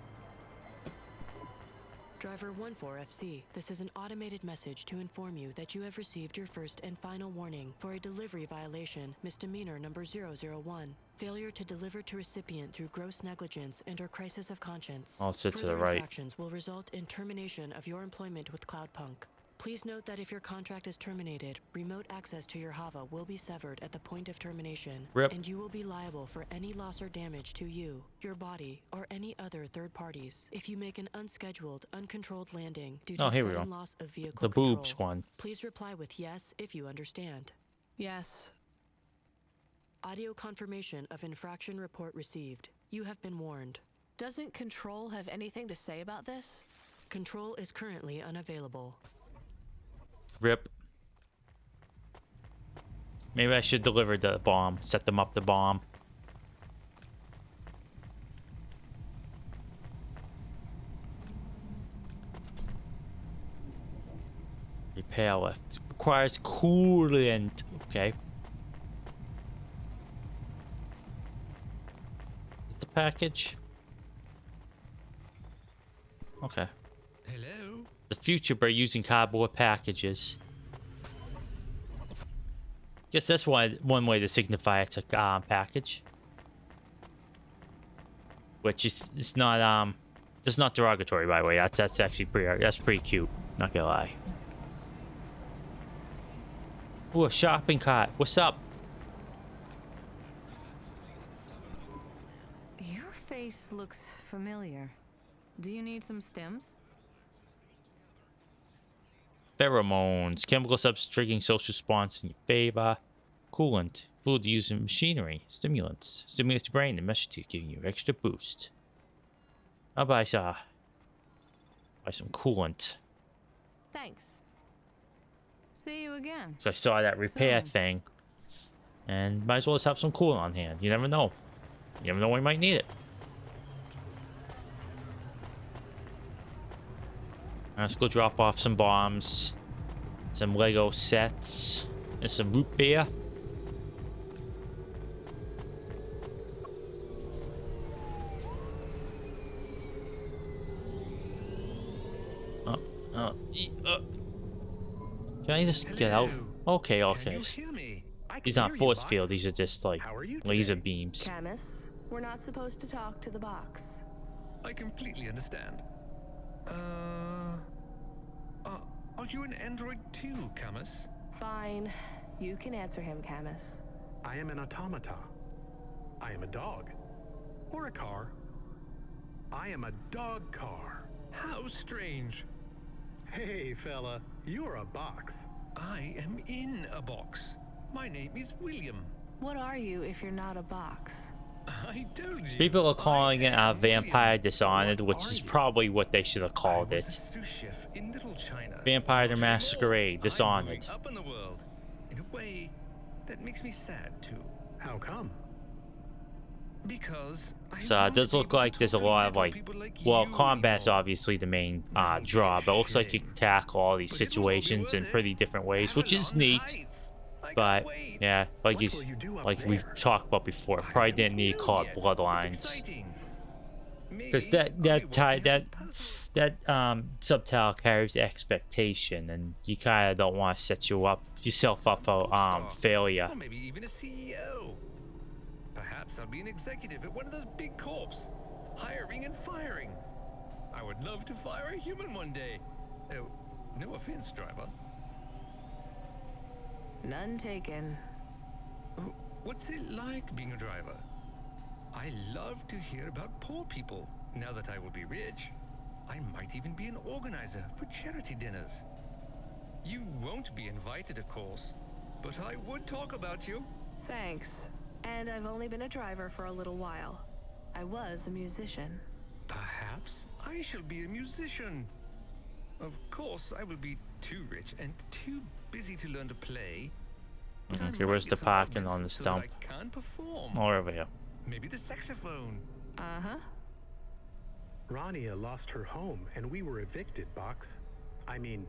Driver 14FC, this is an automated message to inform you that you have received your first and final warning for a delivery violation, misdemeanor number 001. Failure to deliver to recipient through gross negligence and/or crisis of conscience. I'll sit to the Further right. infractions will result in termination of your employment with Cloudpunk. Please note that if your contract is terminated, remote access to your Hava will be severed at the point of termination, Rip. and you will be liable for any loss or damage to you, your body, or any other third parties if you make an unscheduled, uncontrolled landing due to Here we sudden go. loss of vehicle The control. boobs one. Please reply with yes if you understand. Yes. Audio confirmation of infraction report received. You have been warned. Doesn't Control have anything to say about this? Control is currently unavailable. Rip. Maybe I should deliver the bomb. Set them up the bomb. Repair lift. Requires coolant. Okay. Is it the package? Okay. Hello? The future by using cardboard packages. Guess that's one way to signify it's a package. Which is it's not it's not derogatory, by the way. That's actually pretty cute. Not gonna lie. Ooh, a shopping cart. What's up? Your face looks familiar. Do you need some stems? Pheromones. Chemical substance triggering social response in your favor. Coolant. Fluid used in machinery. Stimulants. Stimulates your brain and mesh teeth, giving you extra boost. I'll buy some coolant. Thanks. See you again. So I saw that repair Soon. thing. And might as well just have some coolant on hand. You never know. You never know when you might need it. Let's go drop off some bombs, some Lego sets, and some root beer. Can I just get out? Okay, okay. These aren't force field. These are just like laser beams. Camus, we're not supposed to talk to the box. I completely understand. Are you an android too, Camus? Fine. You can answer him, Camus. I am an automata. I am a dog. Or a car. I am a dog car. How strange. Hey, fella, you're a box. I am in a box. My name is William. What are you if you're not a box? I told you. People are calling it Vampire William. Dishonored, which is probably what they should have called I was it. a sous chef in Little China. Vampire the Not Masquerade anymore. Dishonored. I'm moving up in the world. In a way, that makes me sad too. How come? Because So it does look like there's a lot of well, combat's obviously the main draw, but it looks like you can tackle all these situations in pretty different ways, which is neat. But yeah, like we've talked about before, probably didn't need to call it Bloodlines, because that subtitle carries expectation, and you kind of don't want to set yourself up for failure. Or maybe even a CEO. Perhaps I'll be an executive at one of those big corps, hiring and firing. I would love to fire a human one day. Oh, no offense, driver. None taken. What's it like being a driver? I love to hear about poor people. Now that I will be rich, I might even be an organizer for charity dinners. You won't be invited, of course, but I would talk about you. Thanks. And I've only been a driver for a little while. I was a musician. Perhaps I shall be a musician. Of course, I will be too rich and too busy to learn to play. Okay, where's the parking on the stump? I can't perform. Oh, over here. Maybe the saxophone. Uh-huh. Rania lost her home and we were evicted, Box. I mean,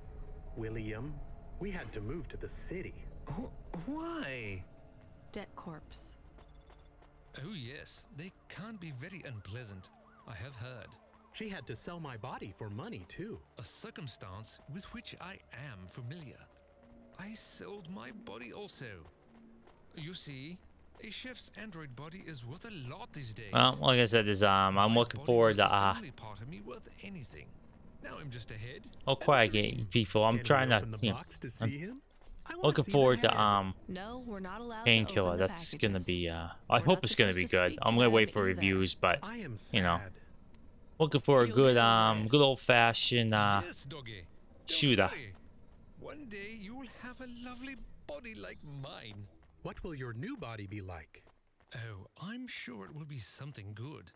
William, we had to move to the city. Why? Debt corpse. Oh yes, they can't be very unpleasant. I have heard. She had to sell my body for money, too. A circumstance with which I am familiar. I sold my body also. You see, a chef's android body is worth a lot these days. Well, like I said, I'm looking forward to only part of me worth anything. Now I'm just ahead. Oh, quiet game, people. I'm trying to, you know, I'm looking forward to No, we're not allowed Painkiller. That's gonna be I hope it's gonna be good. I'm gonna wait for reviews, but you know, looking for a good good old fashioned Yes, doggy. Don't shooter. worry. One day you'll have a lovely body like mine. What will your new body be like? Oh, I'm sure it will be something good.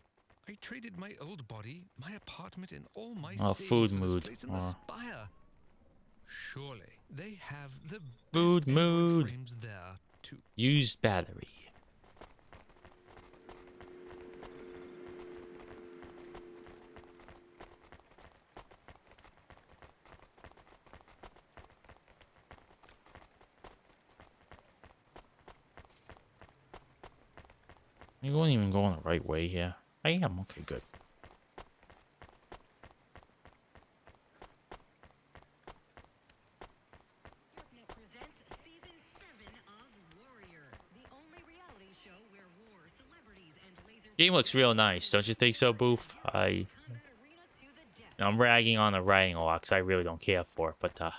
I traded my old body, my apartment, and all my Oh, savings food for this mood. place in the Spire. Surely they have the Food best Android mood. frames there too. Used battery. You won't even go on the right way here. I am. Okay, good. Game looks real nice, don't you think so, Boof? I'm ragging on the writing a lot because I really don't care for it, but the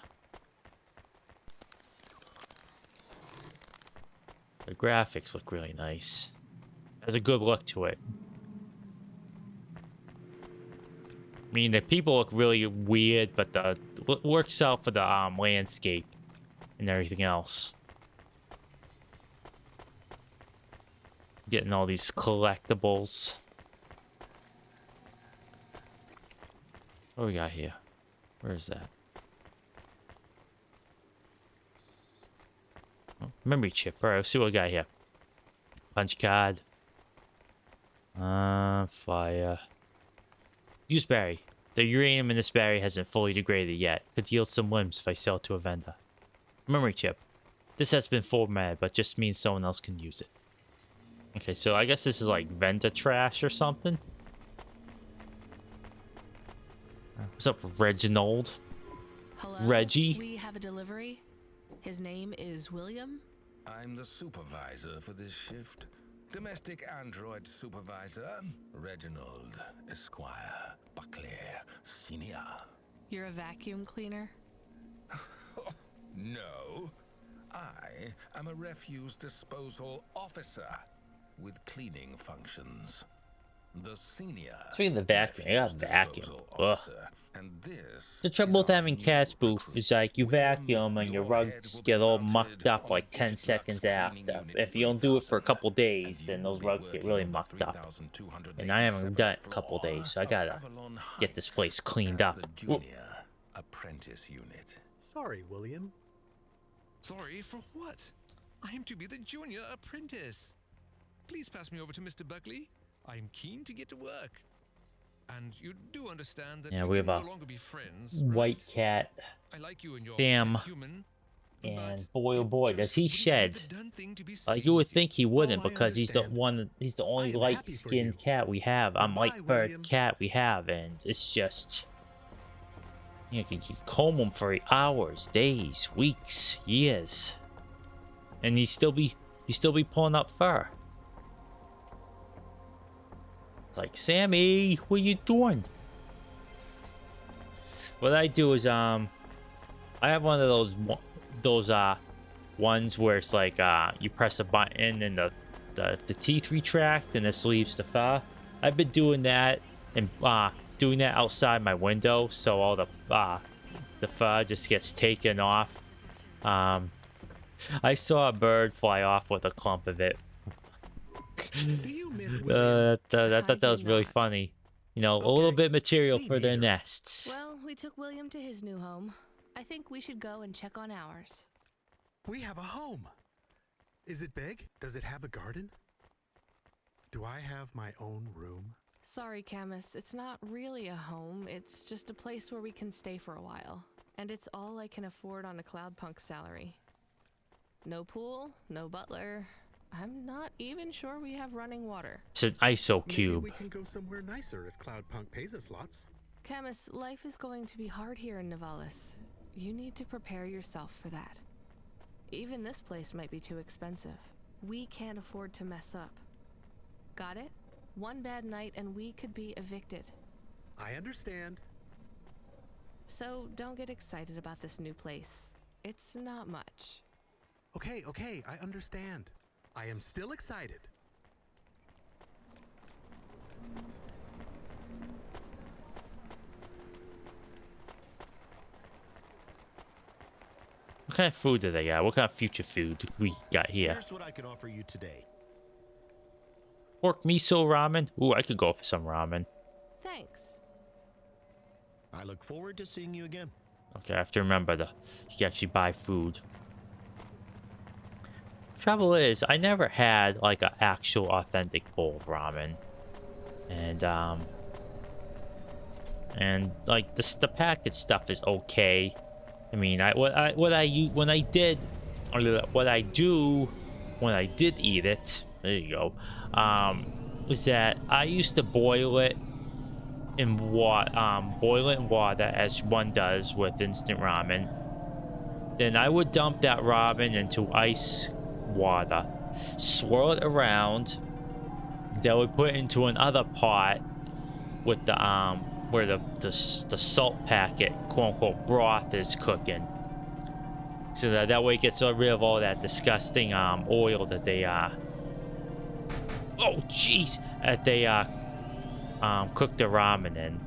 graphics look really nice. There's a good look to it. I mean, the people look really weird, but it works out for the landscape and everything else. Getting all these collectibles. What do we got here? Where is that? Oh, memory chip. Alright, let's see what we got here. Punch card. Fire. Use berry. The uranium in this berry hasn't fully degraded yet. Could yield some limbs if I sell it to a vendor. Memory chip. This has been formatted, but just means someone else can use it. Okay, so I guess this is like vendor trash or something. What's up, Reginald? Hello? Reggie? We have a delivery. His name is William. I'm the supervisor for this shift. Domestic android supervisor, Reginald Esquire Buckley Senior. You're a vacuum cleaner? No, I am a refuse disposal officer with cleaning functions. The senior. Speaking of the vacuum, I got a vacuum. Ugh. And this The trouble with having Cat's Booth is like you vacuum and your rugs get all mucked up like 10 seconds after. If you don't do it for a couple days, then those rugs get really mucked up. And I haven't done it in a couple days, so I gotta get this place cleaned up. Junior apprentice unit. Sorry, William. Sorry for what? I am to be the junior apprentice. Please pass me over to Mr. Buckley. I am keen to get to work. And you do understand that Yeah, you we can have no a longer be friends, white right? cat, I like you and your Sam, human, and boy oh boy does he shed. You would think he wouldn't because he's the only light-skinned cat we have. Light-furred cat we have, and it's just, you comb him for hours, days, weeks, years, and he still be pulling up fur. Like, Sammy, what are you doing? What I do is I have one of those ones where it's like you press a button and the teeth retract and this leaves the fur. I've been doing that and doing that outside my window, so all the fur just gets taken off. I saw a bird fly off with a clump of it. I thought that was really funny. You know, a little bit material for their nests. Well, we took William to his new home. I think we should go and check on ours. We have a home. Is it big? Does it have a garden? Do I have my own room? Sorry, Camus. It's not really a home. It's just a place where we can stay for a while. And it's all I can afford on a Cloudpunk salary. No pool, no butler. I'm not even sure we have running water. It's an ISO cube. Maybe we can go somewhere nicer if Cloudpunk pays us lots. Camus, life is going to be hard here in Nivalis. You need to prepare yourself for that. Even this place might be too expensive. We can't afford to mess up. Got it? One bad night and we could be evicted. I understand. So don't get excited about this new place. It's not much. Okay, I understand. I am still excited. What kind of food do they got? What kind of future food we got here? Here's what I can offer you today. Pork miso ramen? Ooh, I could go for some ramen. Thanks. I look forward to seeing you again. Okay, I have to remember you can actually buy food. Trouble is, I never had like an actual authentic bowl of ramen, and like the packaged stuff is okay. I mean, when I did eat it, there you go, was that I used to boil it in water as one does with instant ramen. Then I would dump that ramen into ice water, swirl it around, then we put it into another pot with the where the salt packet, quote unquote, broth is cooking, so that way it gets rid of all that disgusting oil that they cook the ramen in.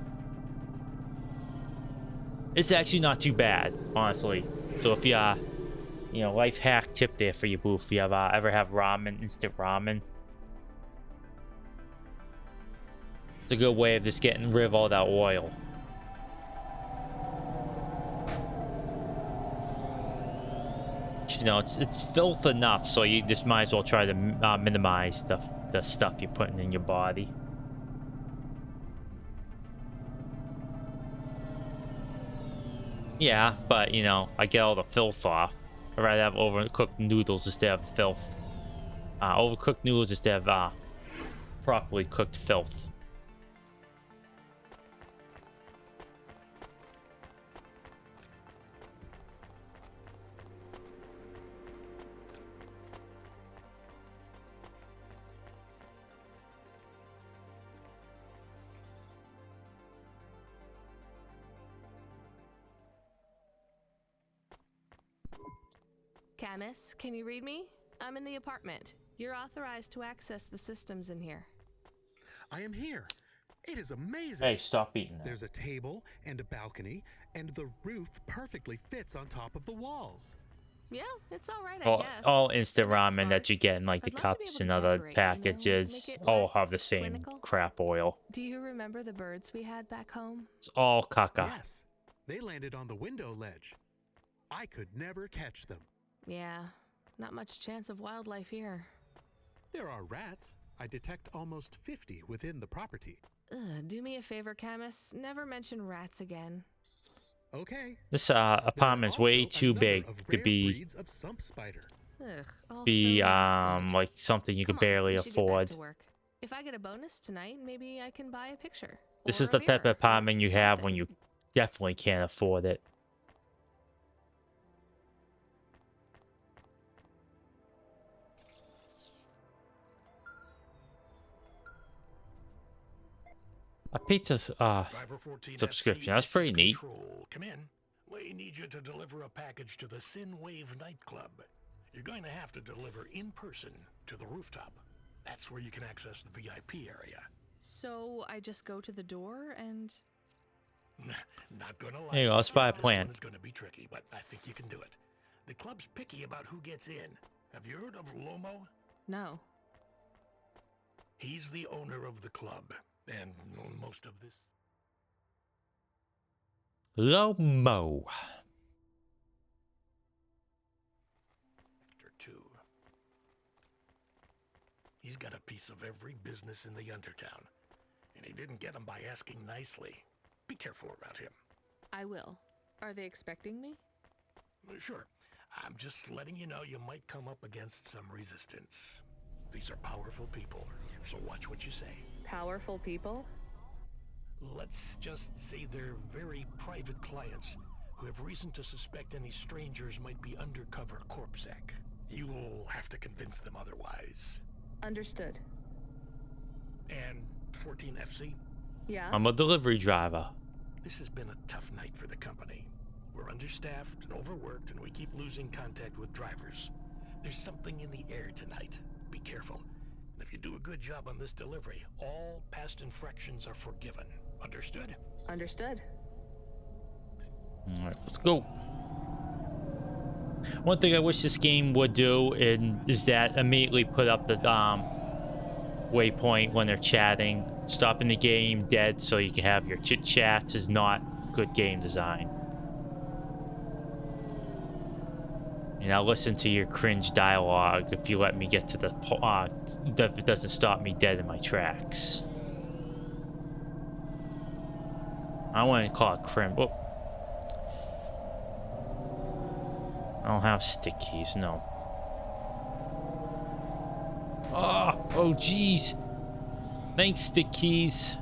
It's actually not too bad, honestly. So if you know, life hack tip there for you, Boof. If you have ever have ramen, instant ramen, it's a good way of just getting rid of all that oil. You know, it's filth enough, so you just might as well try to minimize the stuff you're putting in your body. Yeah, but you know, I get all the filth off. I'd rather have overcooked noodles instead of filth. Overcooked noodles instead of properly cooked filth. Camus, can you read me? I'm in the apartment. You're authorized to access the systems in here. I am here. It is amazing. Hey, stop eating that. There's a table and a balcony, and the roof perfectly fits on top of the walls. Yeah, it's all right, I guess. All instant It looks ramen that you sparse. get in like the I'd love to be cups able and to other decorate, packages make it all less have the same clinical. crap oil. Do you remember the birds we had back home? It's all caca. Yes, they landed on the window ledge. I could never catch them. Yeah, not much chance of wildlife here. There are rats. I detect almost 50 within the property. Ugh, do me a favor, Camus. Never mention rats again. Okay. This apartment's way too big to be Of sump spider. like something you could barely afford. If I get a bonus tonight, maybe I can buy a picture. This or is a the type of beer, or apartment you have when something. you definitely can't afford it. A pizza Driver 14 subscription. FC, That's this pretty is neat. Control. Come in. We need you to deliver a package to the Sinwave nightclub. You're going to have to deliver in person to the rooftop. That's where you can access the VIP area. So I just go to the door and... Not gonna lie. There you go, let's buy a This plant. one is gonna be tricky, but I think you can do it. The club's picky about who gets in. Have you heard of Lomo? No. He's the owner of the club, and most of this. Lomo. After 2. He's got a piece of every business in the Undertown, and he didn't get them by asking nicely. Be careful around him. I will. Are they expecting me? Sure. I'm just letting you know you might come up against some resistance. These are powerful people, so watch what you say. Powerful people? Let's just say they're very private clients who have reason to suspect any strangers might be undercover corpsec. You'll have to convince them otherwise. Understood. And 14 FC? Yeah? I'm a delivery driver. This has been a tough night for the company. We're understaffed and overworked, and we keep losing contact with drivers. There's something in the air tonight. Be careful. And if you do a good job on this delivery, all past infractions are forgiven. Understood? Understood. Alright, let's go. One thing I wish this game would do is that immediately put up the waypoint when they're chatting. Stopping the game dead so you can have your chit chats is not good game design. And I'll listen to your cringe dialogue if you let me get to the if it doesn't stop me dead in my tracks. I want to call it cringe. Oh. I don't have stick keys, no. Oh, jeez. Thanks, stick keys.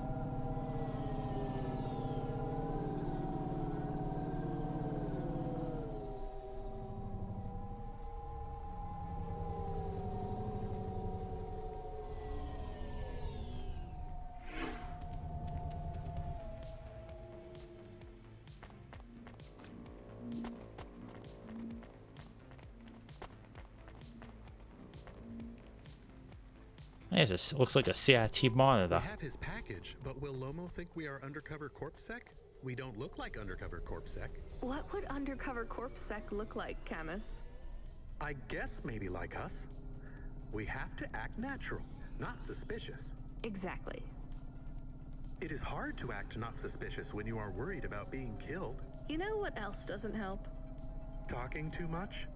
It just looks like a CRT monitor. We have his package, but will Lomo think we are undercover corpsec? We don't look like undercover corpsec. What would undercover corpsec look like, Camus? I guess maybe like us. We have to act natural, not suspicious. Exactly. It is hard to act not suspicious when you are worried about being killed. You know what else doesn't help? Talking too much?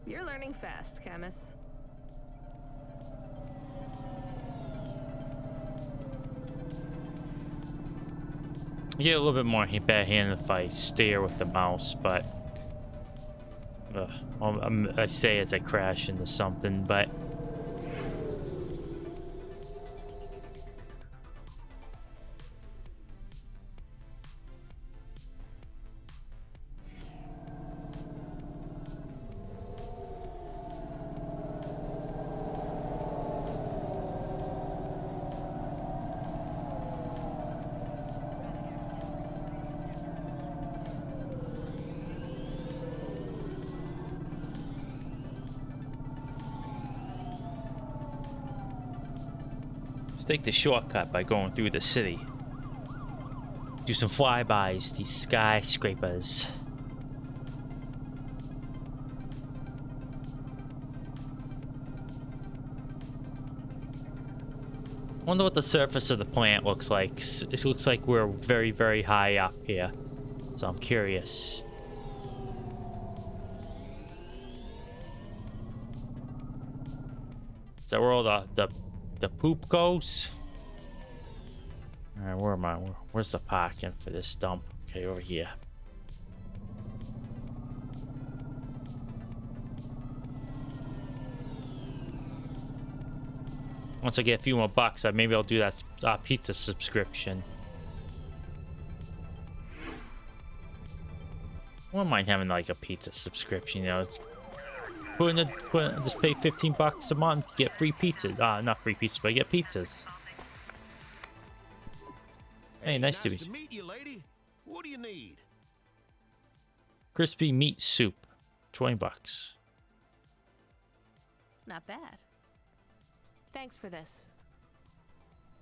You're learning fast, Camus. You get a little bit more better hand if I steer with the mouse, but I say as I crash into something, but Let's take the shortcut by going through the city. Do some flybys, these skyscrapers. Wonder what the surface of the plant looks like. It looks like we're very, very high up here. So I'm curious. Is that where all the poop goes? Alright, where am I? Where's the parking for this dump? Okay, over here. Once I get a few more bucks, maybe I'll do that pizza subscription. I wouldn't mind having like a pizza subscription, you know. It's just pay 15 bucks a month, get free pizzas. Not free pizzas, but get pizzas. Hey, nice to meet you, lady. What do you need? Crispy meat soup, 20 bucks. Not bad. Thanks for this.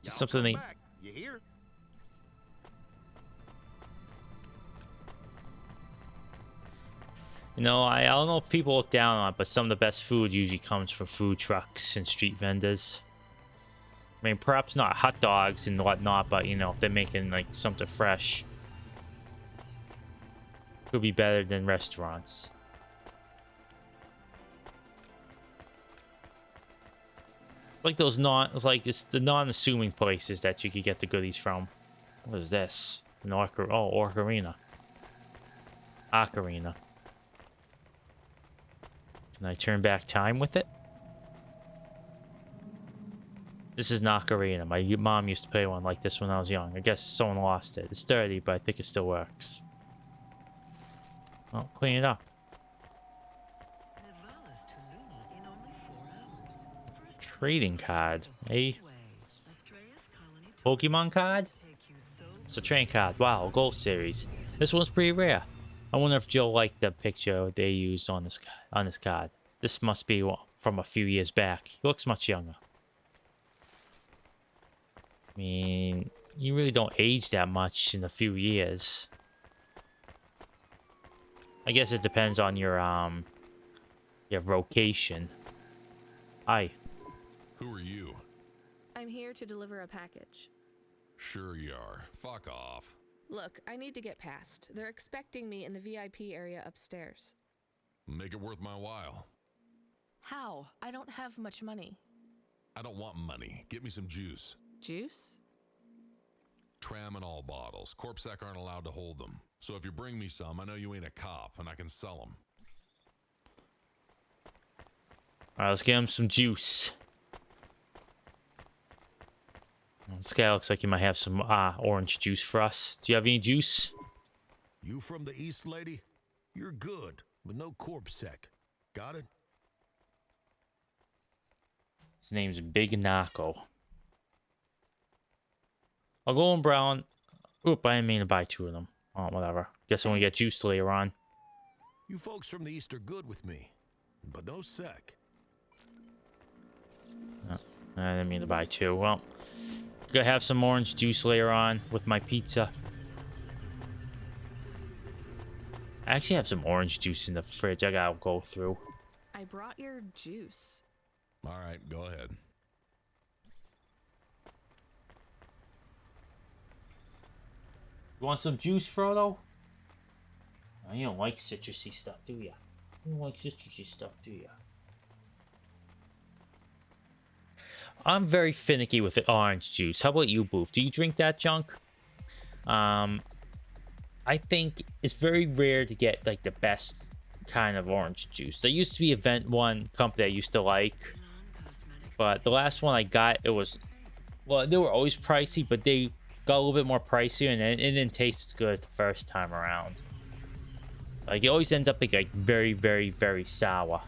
Something they... You hear? You know, I don't know if people look down on it, but some of the best food usually comes from food trucks and street vendors. I mean, perhaps not hot dogs and whatnot, but, you know, if they're making, like, something fresh. Could be better than restaurants. Like those it's the non-assuming places that you could get the goodies from. What is this? An ocarina. Ocarina. Can I turn back time with it? This is an ocarina. My mom used to play one like this when I was young. I guess someone lost it. It's dirty, but I think it still works. Well, clean it up. Trading card, eh? Pokemon card? It's a train card. Wow, Gold Series. This one's pretty rare. I wonder if Joe liked the picture they used on this card. This must be from a few years back. He looks much younger. I mean, you really don't age that much in a few years. I guess it depends on your vocation. Hi. Who are you? I'm here to deliver a package. Sure you are. Fuck off. Look, I need to get past. They're expecting me in the VIP area upstairs. Make it worth my while. How? I don't have much money. I don't want money. Get me some juice. Juice? Tramadol bottles. Corpsec aren't allowed to hold them. So if you bring me some, I know you ain't a cop, and I can sell them. Alright, let's get him some juice. This guy looks like he might have some orange juice for us. Do you have any juice? You from the east, lady? You're good, but no corpsec. Got it? His name's Big Narco. I'll go in brown. Oop, I didn't mean to buy two of them. Oh, whatever. Guess I'm gonna get juice later on. You folks from the east are good with me, but no sec. Oh, I didn't mean to buy two. Well, gonna have some orange juice later on with my pizza. I actually have some orange juice in the fridge I gotta go through. I brought your juice. All right, go ahead. You want some juice, Frodo? Oh, you don't like citrusy stuff, do ya? You don't like citrusy stuff, do ya? I'm very finicky with the orange juice. How about you, Boof? Do you drink that junk? I think it's very rare to get like the best kind of orange juice. There used to be one company I used to like, but the last one I got, it was, well, they were always pricey, but they got a little bit more pricey, and it didn't taste as good as the first time around. Like, it always ends up being like very, very, very sour.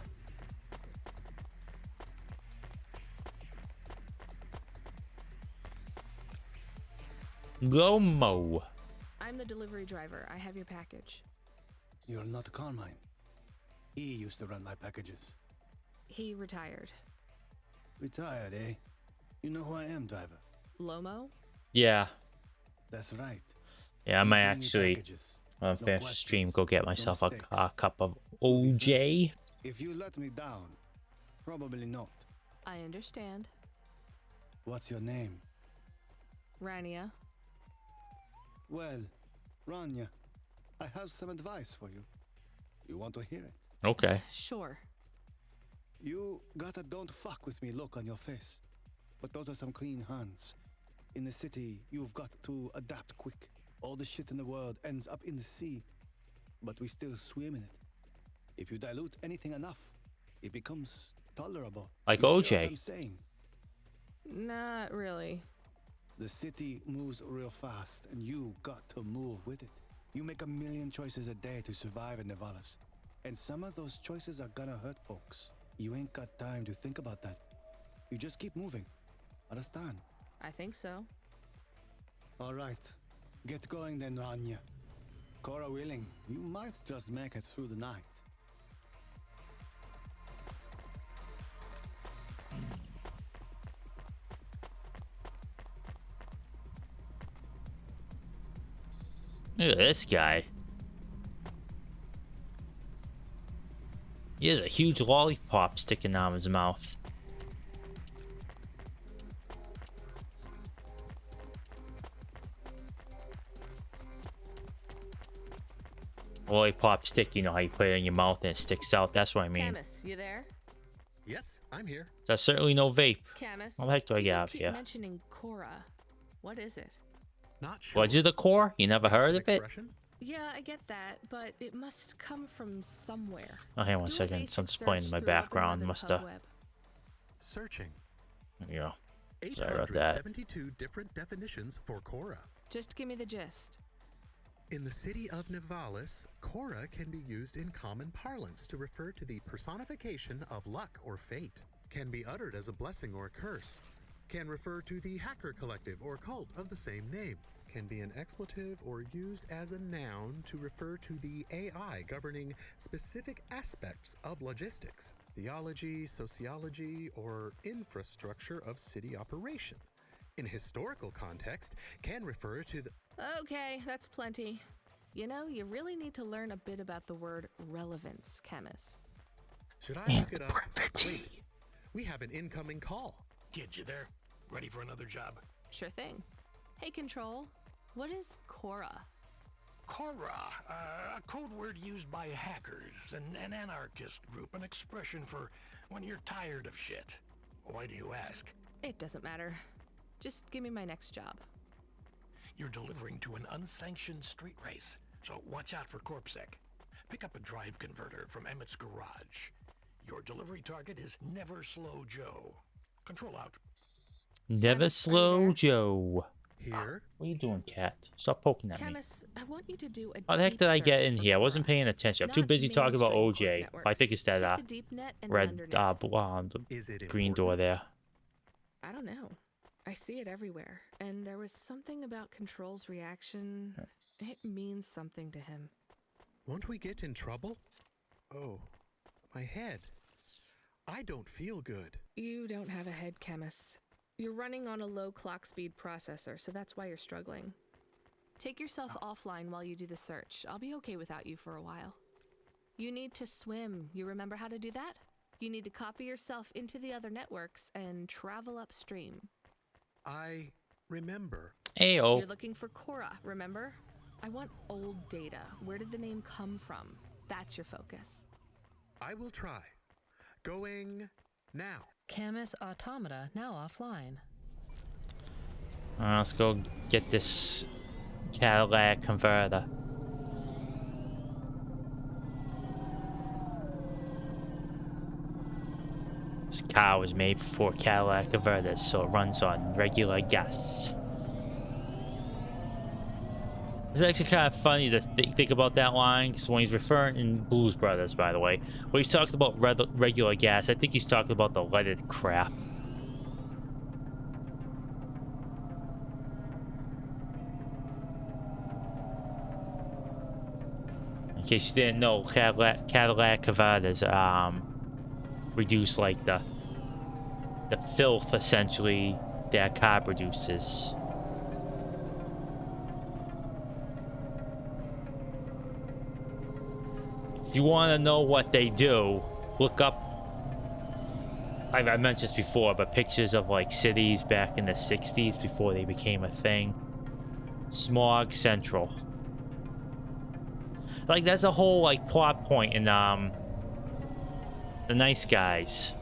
Lomo. I'm the delivery driver. I have your package. You're not Carmine. He used to run my packages. He retired. Retired, eh? You know who I am, driver? Lomo? Yeah. That's right. Yeah, I You might bring me actually, packages. when I'm No finished the stream, questions, go get no myself mistakes. a cup of No defense. OJ. If you let me down, probably not. I understand. What's your name? Rania. Well, Rania, I have some advice for you. You want to hear it? Okay. Sure. You got a don't fuck with me look on your face. But those are some clean hands. In the city, you've got to adapt quick. All the shit in the world ends up in the sea. But we still swim in it. If you dilute anything enough, it becomes tolerable. Like You hear OJ. what I'm saying? Not really. The city moves real fast, and you got to move with it. You make a million choices a day to survive in Nevalis. And some of those choices are gonna hurt folks. You ain't got time to think about that. You just keep moving. Understand? I think so. All right. Get going then, Rania. Cora willing, you might just make it through the night. Look at this guy. He has a huge lollipop sticking out of his mouth. Lollipop stick, you know how you put it in your mouth and it sticks out. That's what I mean. Camus, you there? Yes, I'm here. That's certainly no vape. Camus. How the heck do I get people out of keep here? mentioning Cora. What is it? Not sure. Was it the core? You never heard of it? Yeah, I get that, but it must come from somewhere. Oh, hang on a Do a second. basic Something's playing in my search through Open background. Web and Must have. PubWeb. Searching. Yeah. Sorry about that. 872 different definitions for Cora. Just give me the gist. In the city of Nevalis, Cora can be used in common parlance to refer to the personification of luck or fate. Can be uttered as a blessing or a curse. Can refer to the hacker collective or cult of the same name. Can be an expletive or used as a noun to refer to the AI governing specific aspects of logistics, theology, sociology, or infrastructure of city operation. In historical context, can refer to the... Okay, that's plenty. You know, you really need to learn a bit about the word relevance, Camus. Should I look it up? Wait, we have an incoming call. Kid, you there? Ready for another job? Sure thing. Hey, Control. What is Cora? Cora, a code word used by hackers, an anarchist group, an expression for when you're tired of shit. Why do you ask? It doesn't matter. Just give me my next job. You're delivering to an unsanctioned street race, so watch out for CorpSec. Pick up a drive converter from Emmett's garage. Your delivery target is Never Slow Joe. Control out. Never slow Joe. Here? What are you doing, cat? Stop poking at me. Camus, I want you to do a How the heck deep did I get search in for here? I Cora. wasn't paying attention. I'm too Not busy talking about mainstream OJ. corp I think it's that networks. Hit the deep net and the red undernet. the green door there. I don't know. I see it everywhere. And there was something about Control's reaction. It means something to him. Won't we get in trouble? Oh, my head. I don't feel good. You don't have a head, Camus. You're running on a low clock speed processor, so that's why you're struggling. Take yourself offline while you do the search. I'll be okay without you for a while. You need to swim. You remember how to do that? You need to copy yourself into the other networks and travel upstream. I remember. Ayo. You're looking for Cora, remember? I want old data. Where did the name come from? That's your focus. I will try. Going now. Camus automata now offline. Let's go get this Cadillac converter. This car was made before Cadillac converters, so it runs on regular gas. It's actually kind of funny to think about that line, because when he's referring in Blues Brothers, by the way, when he's talking about regular gas, I think he's talking about the leaded crap. In case you didn't know, Cadillac converters reduce like the filth essentially that car produces. If you want to know what they do, look up. I mentioned this before, but pictures of like cities back in the 60s before they became a thing. Smog Central. Like that's a whole like plot point in The Nice Guys.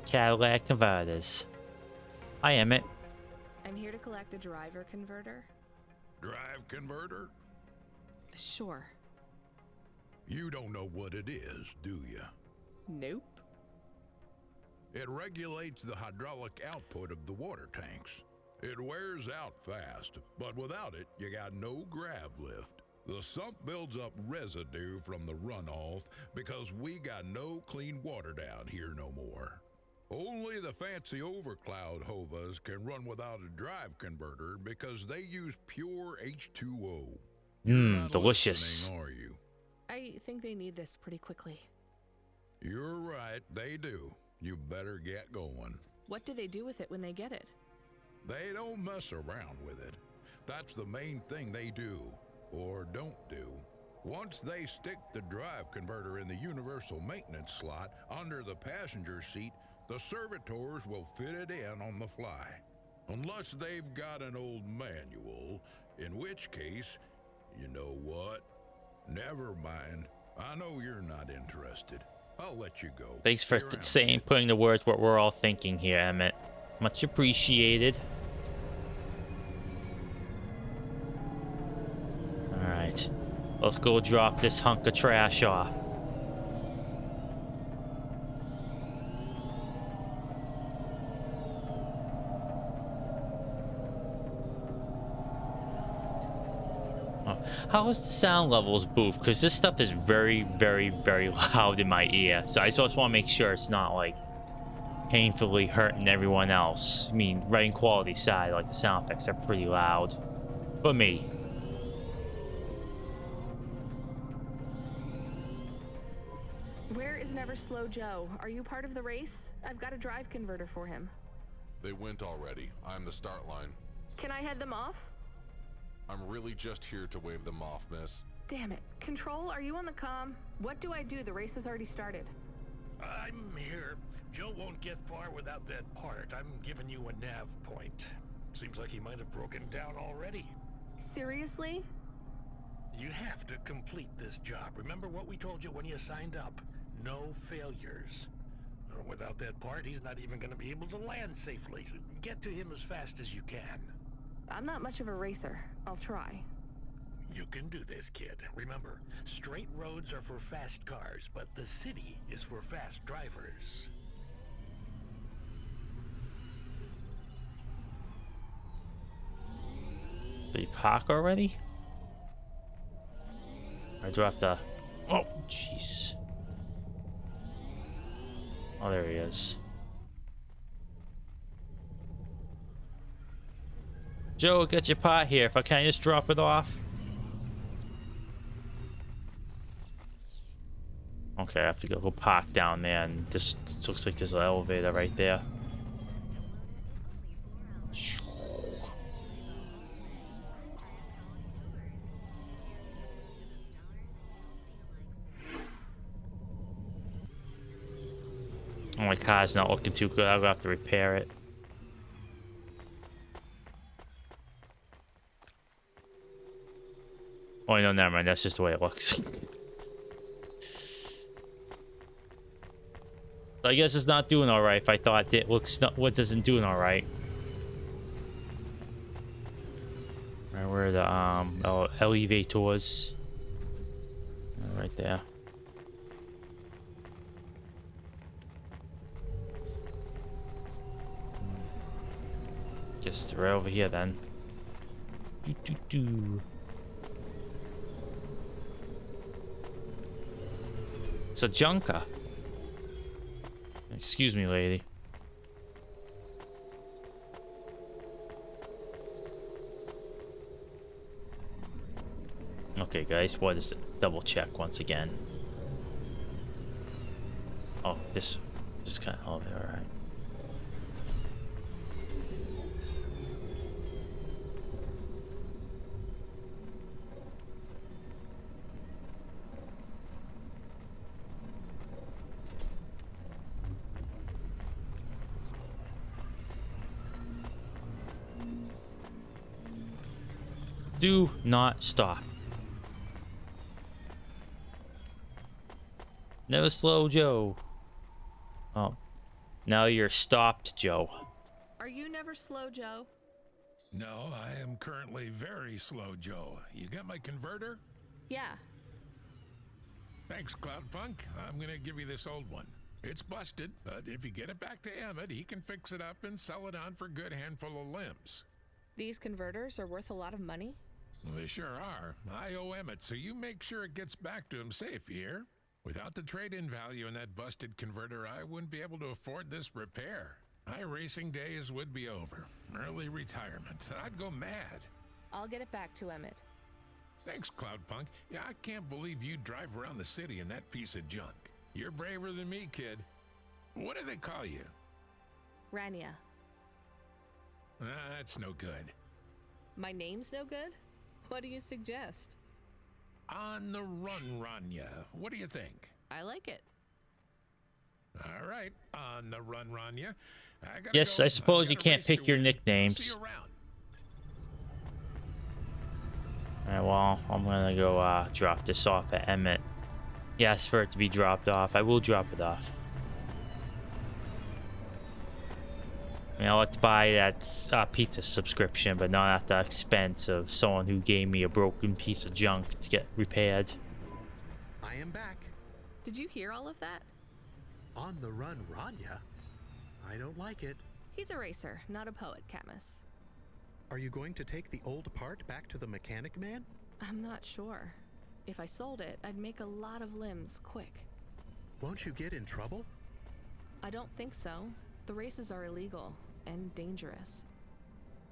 Cadillac converters. Hi, Emmett. I'm here to collect a driver converter. Drive converter? Sure. You don't know what it is, do you? Nope. It regulates the hydraulic output of the water tanks. It wears out fast, but without it, you got no grav lift. The sump builds up residue from the runoff because we got no clean water down here no more. Only the fancy overcloud hovas can run without a drive converter because they use pure H2O. Delicious. Are you? I think they need this pretty quickly. You're right, they do. You better get going. What do they do with it when they get it? They don't mess around with it. That's the main thing they do, or don't do. Once they stick the drive converter in the universal maintenance slot under the passenger seat, the servitors will fit it in on the fly. Unless they've got an old manual, in which case, you know what? Never mind. I know you're not interested. I'll let you go. Thanks for putting the words what we're all thinking here, Emmett. Much appreciated. Alright. Let's go drop this hunk of trash off. How is the sound levels booth? Because this stuff is very, very, very loud in my ear. So I just want to make sure it's not like painfully hurting everyone else. I mean, writing quality side, like the sound effects are pretty loud. For me. Where is Never Slow Joe? Are you part of the race? I've got a drive converter for him. They went already. I'm the start line. Can I head them off? I'm really just here to wave them off, miss. Damn it. Control, are you on the comm? What do I do? The race has already started. I'm here. Joe won't get far without that part. I'm giving you a nav point. Seems like he might have broken down already. Seriously? You have to complete this job. Remember what we told you when you signed up? No failures. Without that part, he's not even going to be able to land safely. Get to him as fast as you can. I'm not much of a racer. I'll try. You can do this, kid. Remember, straight roads are for fast cars, but the city is for fast drivers. Did you park already? Or do I have to... Oh, jeez. Oh, there he is. Joe, get your pot here. If I can, just drop it off. Okay, I have to go park down there, and this looks like there's an elevator right there. Oh, my car's not looking too good. I'll have to repair it. Oh, no, never mind. That's just the way it looks. I guess it's not doing alright if I thought it looks not, what isn't doing alright. Right, where are the elevators? Right there. Just right over here then. It's a junker. Excuse me, lady. Okay, guys, what is it? Double check once again. Oh, this kind of... Oh, alright. Do not stop. Never slow, Joe. Oh. Now you're stopped, Joe. Are you never slow, Joe? No, I am currently very slow, Joe. You got my converter? Yeah. Thanks, Cloudpunk. I'm gonna give you this old one. It's busted, but if you get it back to Emmett, he can fix it up and sell it on for a good handful of limbs. These converters are worth a lot of money? They sure are. I owe Emmett, so you make sure it gets back to him safe, you hear? Without the trade-in value in that busted converter, I wouldn't be able to afford this repair. My racing days would be over. Early retirement. I'd go mad. I'll get it back to Emmett. Thanks, Cloudpunk. Yeah, I can't believe you drive around the city in that piece of junk. You're braver than me, kid. What do they call you? Rania. That's no good. My name's no good? What do you suggest? On the run, Rania. What do you think? I like it. All right, on the run, Rania. Yes, I suppose you can't pick your nicknames. See you around. Alright, well, I'm gonna go drop this off at Emmett. He asked for it to be dropped off. I will drop it off. I mean, I like to buy that pizza subscription, but not at the expense of someone who gave me a broken piece of junk to get repaired. I am back. Did you hear all of that? On the run, Rania? I don't like it. He's a racer, not a poet, Camus. Are you going to take the old part back to the mechanic man? I'm not sure. If I sold it, I'd make a lot of limbs quick. Won't you get in trouble? I don't think so. The races are illegal and dangerous.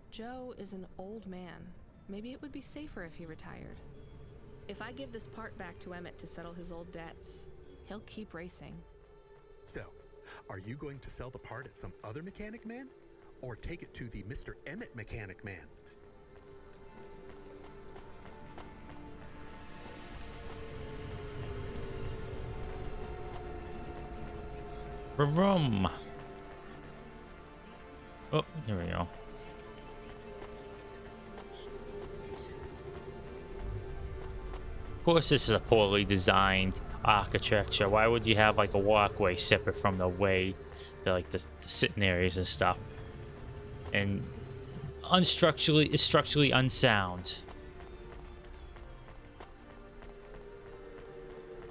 Joe is an old man. Maybe it would be safer if he retired. If I give this part back to Emmett to settle his old debts, he'll keep racing. So, are you going to sell the part at some other mechanic man? Or take it to the Mr. Emmett mechanic man? Vroom. Oh, here we go. Of course, this is a poorly designed architecture. Why would you have like a walkway separate from the way, the sitting areas and stuff? And it's structurally unsound.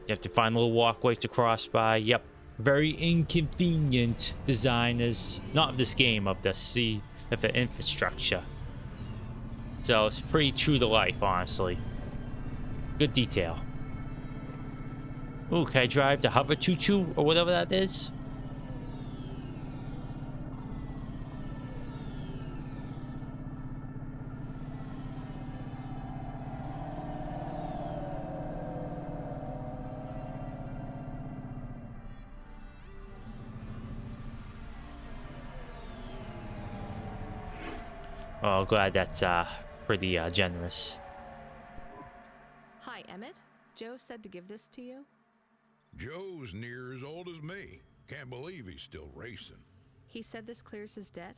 You have to find little walkways to cross by. Yep. Very inconvenient designers, not of this game, of the infrastructure. So it's pretty true to life, honestly. Good detail. Ooh, can I drive the hover choo-choo or whatever that is? Oh, glad that's pretty generous. Hi, Emmett. Joe said to give this to you. Joe's near as old as me. Can't believe he's still racing. He said this clears his debt?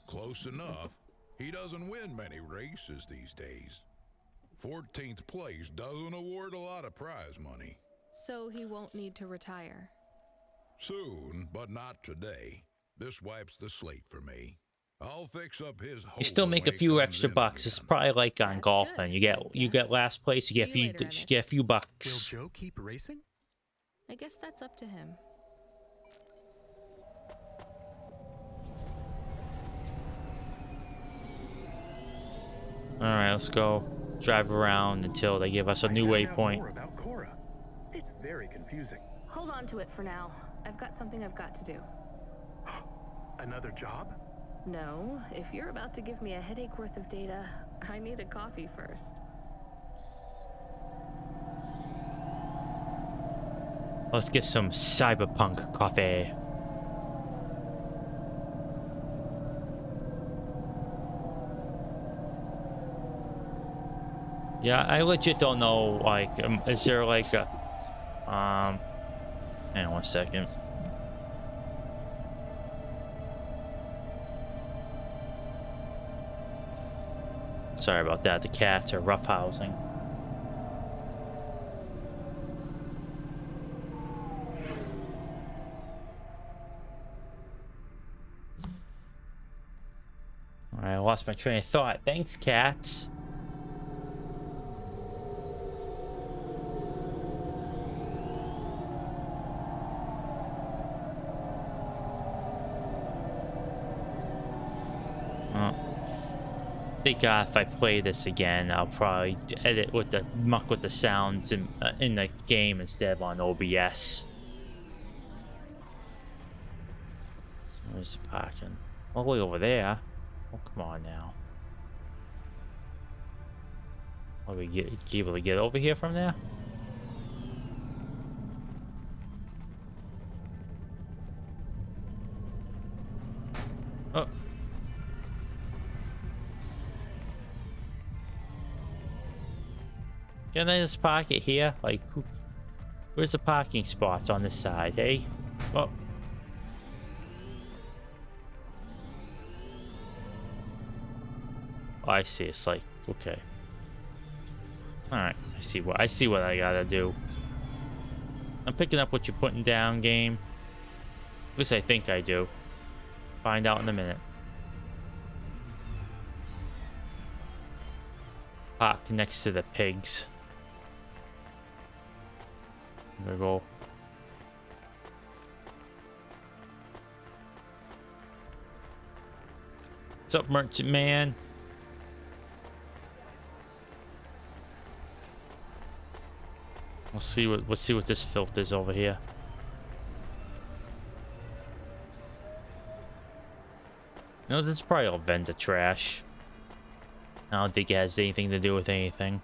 Close enough. He doesn't win many races these days. 14th place doesn't award a lot of prize money. So he won't need to retire. Soon, but not today. This wipes the slate for me. I'll fix up his hole. You still make a few extra bucks. It's probably like on golfing. You get last place. You get a few bucks. Will Joe keep racing? I guess that's up to him. All right, let's go drive around until they give us a new waypoint. More about Cora. It's very confusing. Hold on to it for now. I've got something I've got to do. Another job? No, if you're about to give me a headache worth of data, I need a coffee first. Let's get some cyberpunk coffee. Yeah, I legit don't know, like, is there like a, hang on one second. Sorry about that, the cats are roughhousing. Alright, I lost my train of thought. Thanks, cats. I think if I play this again, I'll probably edit with the muck with the sounds in the game instead of on OBS. Where's the parking? All the way over there. Oh, come on now. Are we able to get over here from there? Oh. Can I just park it here? Like, where's the parking spots on this side, hey? Oh. Oh, I see. It's like, okay. Alright, I see what I gotta do. I'm picking up what you're putting down, game. At least I think I do. Find out in a minute. Park next to the pigs. There we go. What's up, merchant man? Let's see what this filth is over here. No, this is probably all vendor trash. I don't think it has anything to do with anything.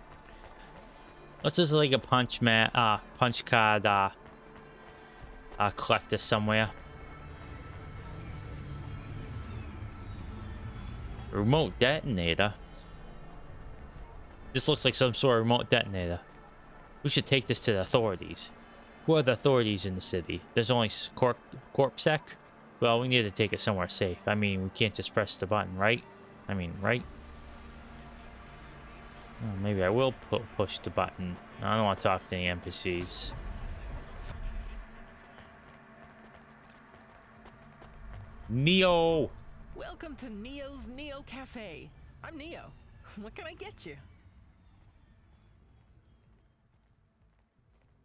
Let's just like a punch card collector somewhere. Remote detonator. This looks like some sort of remote detonator. We should take this to the authorities. Who are the authorities in the city? There's only Corpsec? Well, we need to take it somewhere safe. I mean, we can't just press the button, right? I mean, right? Oh, maybe I will push the button. I don't want to talk to any NPCs. Neo! Welcome to Neo's Neo Cafe. I'm Neo. What can I get you?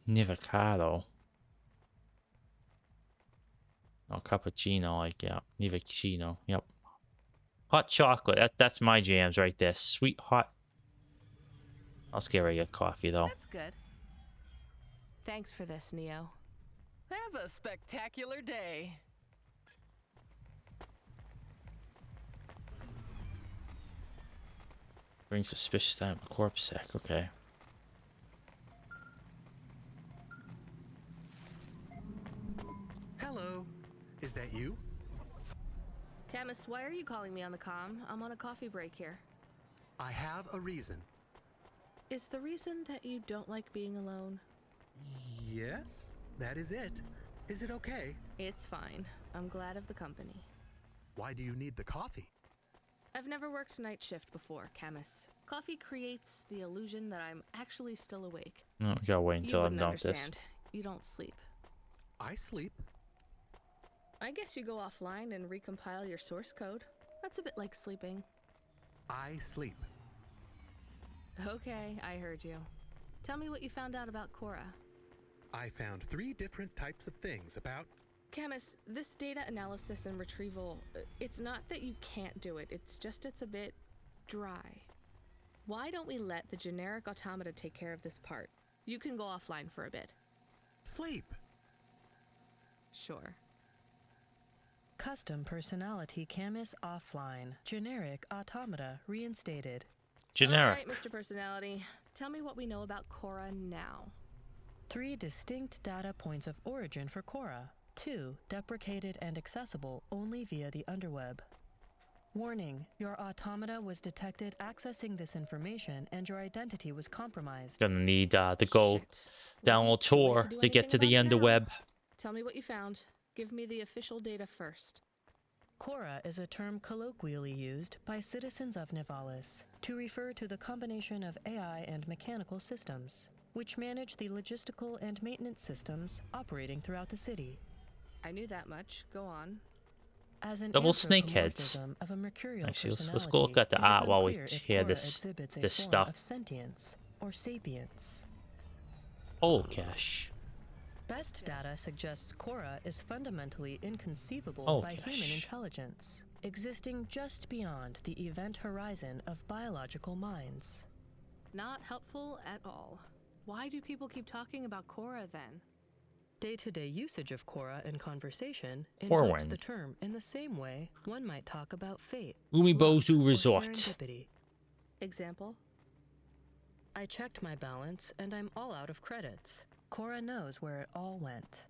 Nivocado. Oh, cappuccino, like, yeah. Nivocino, yep. Hot chocolate, that's my jams right there. Sweet, hot. I'll get regular coffee, though. That's good. Thanks for this, Neo. Have a spectacular day. Bring suspicious time of corpse sack, okay. Hello. Is that you? Camus, why are you calling me on the comm? I'm on a coffee break here. I have a reason. Is the reason that you don't like being alone? Yes, that is it. Is it okay? It's fine. I'm glad of the company. Why do you need the coffee? I've never worked night shift before, Camus. Coffee creates the illusion that I'm actually still awake. No, we gotta wait until I'm done with this. Understand. You don't sleep. I sleep. I guess you go offline and recompile your source code. That's a bit like sleeping. I sleep. Okay, I heard you. Tell me what you found out about Cora. I found 3 different types of things about... Camus, this data analysis and retrieval, it's not that you can't do it, it's a bit dry. Why don't we let the generic automata take care of this part? You can go offline for a bit. Sleep. Sure. Custom personality Camus offline. Generic automata reinstated. Generic. All right, Mr. Personality. Tell me what we know about Cora now. 3 distinct data points of origin for Cora. 2 deprecated and accessible only via the underweb. Warning, your automata was detected accessing this information and your identity was compromised. Gonna need to go down a little tour to get to the underweb. Tell me what you found. Give me the official data first. Cora is a term colloquially used by citizens of Nivalis to refer to the combination of AI and mechanical systems, which manage the logistical and maintenance systems operating throughout the city. I knew that much. Go on. As an Double snakeheads. anthropomorphism of a mercurial Actually, let's personality, go look at the it is art while we unclear if hear Cora this exhibits a this form stuff. of sentience or sapience. Oh, cash. Best data suggests Cora is fundamentally inconceivable Oh, by gosh. human intelligence, existing just beyond the event horizon of biological minds. Not helpful at all. Why do people keep talking about Cora then? Day-to-day usage of Cora in conversation Corwin. invokes the term in the same way one might talk about fate, Umibozu luck, or Resort. serendipity. Example? I checked my balance and I'm all out of credits. Cora knows where it all went.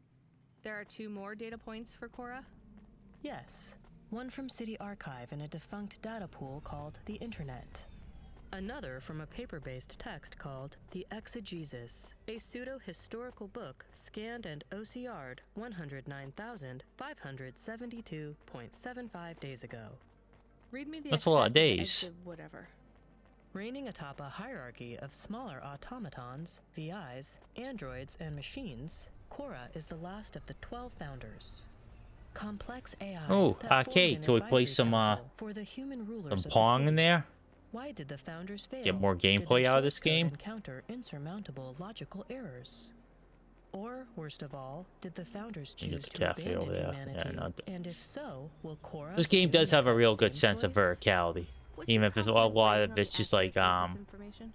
There are 2 more data points for Cora? Yes, one from City Archive in a defunct data pool called the Internet. Another from a paper-based text called The Exegesis, a pseudo-historical book scanned and OCR'd 109,572.75 days ago. Read me the That's a lot of extract the days. exit whatever. Reigning atop a hierarchy of smaller automatons, VIs, androids, and machines, Cora is the last of the 12 founders. Complex AIs Oh, that arcade. formed Can we an play advisory some council for the human rulers of the Pong in city. there? Why did the founders fail? Get more Did gameplay their out of this source code game? encounter insurmountable logical errors? Or, worst of all, did the founders You choose get the to cafe abandon over there. humanity? Yeah, not And if so, will Cora This game soon does have a make real that good same sense of choice? verticality. What's Even your if it's a confidence lot rating of on the it's just like accuracy of this information?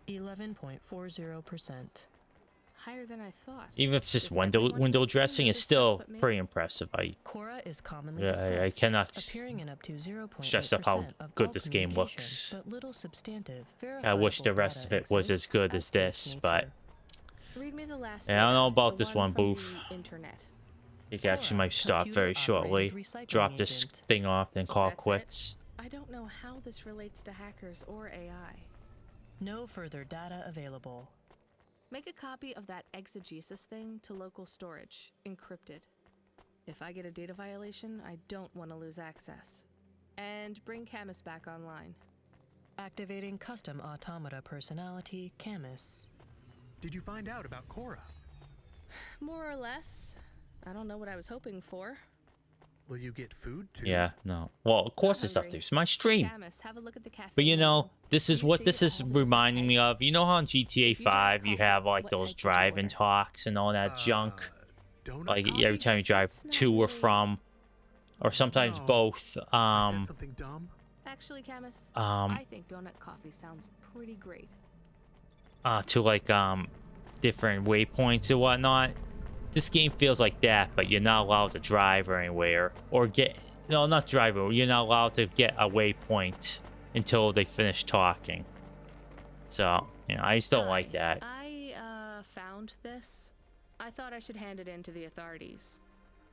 11.40%. Higher than I thought. even if it's just Does everyone in window this room dressing, know it's this still stuff but me? pretty impressive. Cora is commonly Yeah, discussed, I cannot appearing in up to 0.8% stress up how of good all this game communication, looks. But little substantive, I wish the verifiable rest data of it was as exists good as to its this, but nature. Read me the last yeah, I don't know data, about the this one, from Booth. the internet. It actually might stop very shortly. computer-operated recycling Drop this agent. thing off, then call it That's it? quits. I don't know how this relates to hackers or AI. No further data available. Make a copy of that exegesis thing to local storage, encrypted. If I get a data violation, I don't want to lose access. And bring Camus back online. Activating custom automata personality, Camus. Did you find out about Cora? More or less. I don't know what I was hoping for. Will you get food too? Yeah, no. Well, of course it's up there. It's my stream. Camus, have a look at the cafe But you know, menu. this is You what see this is all the reminding me of. You know how in GTA If you drank 5 you coffee, have like what those type would you drive-in order? talks and all that junk? Donut Like coffee? every time you drive That's not to or really- from, or sometimes No. both. I said something dumb. Actually, Camus, Um, I think donut coffee sounds pretty great. to like different waypoints and whatnot. This game feels like that, but you're not allowed to drive anywhere or get no, not drive. You're not allowed to get a waypoint until they finish talking. So you know, I just don't like that. I found this. I thought I should hand it in to the authorities.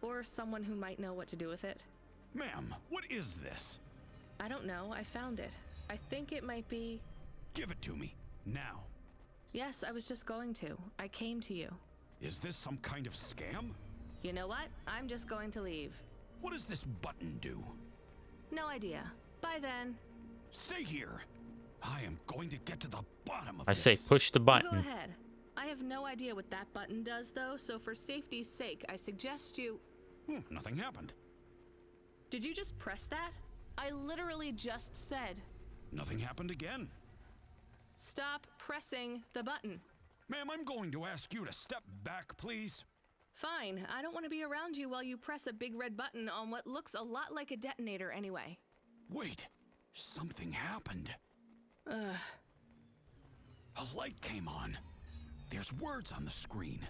Or someone who might know what to do with it. Ma'am, what is this? I don't know. I found it. I think it might be... Give it to me, now. Yes, I was just going to. I came to you. Is this some kind of scam? You know what? I'm just going to leave. What does this button do? No idea. Bye then. Stay here. I am going to get to the bottom of I this. say push the You button. go ahead. I have no idea what that button does, though, so for safety's sake, I suggest you... Nothing happened. Did you just press that? I literally just said... Nothing happened again. Stop pressing the button. Ma'am, I'm going to ask you to step back, please. Fine, I don't want to be around you while you press a big red button on what looks a lot like a detonator anyway. Wait, something happened. Ugh. A light came on. There's words on the screen.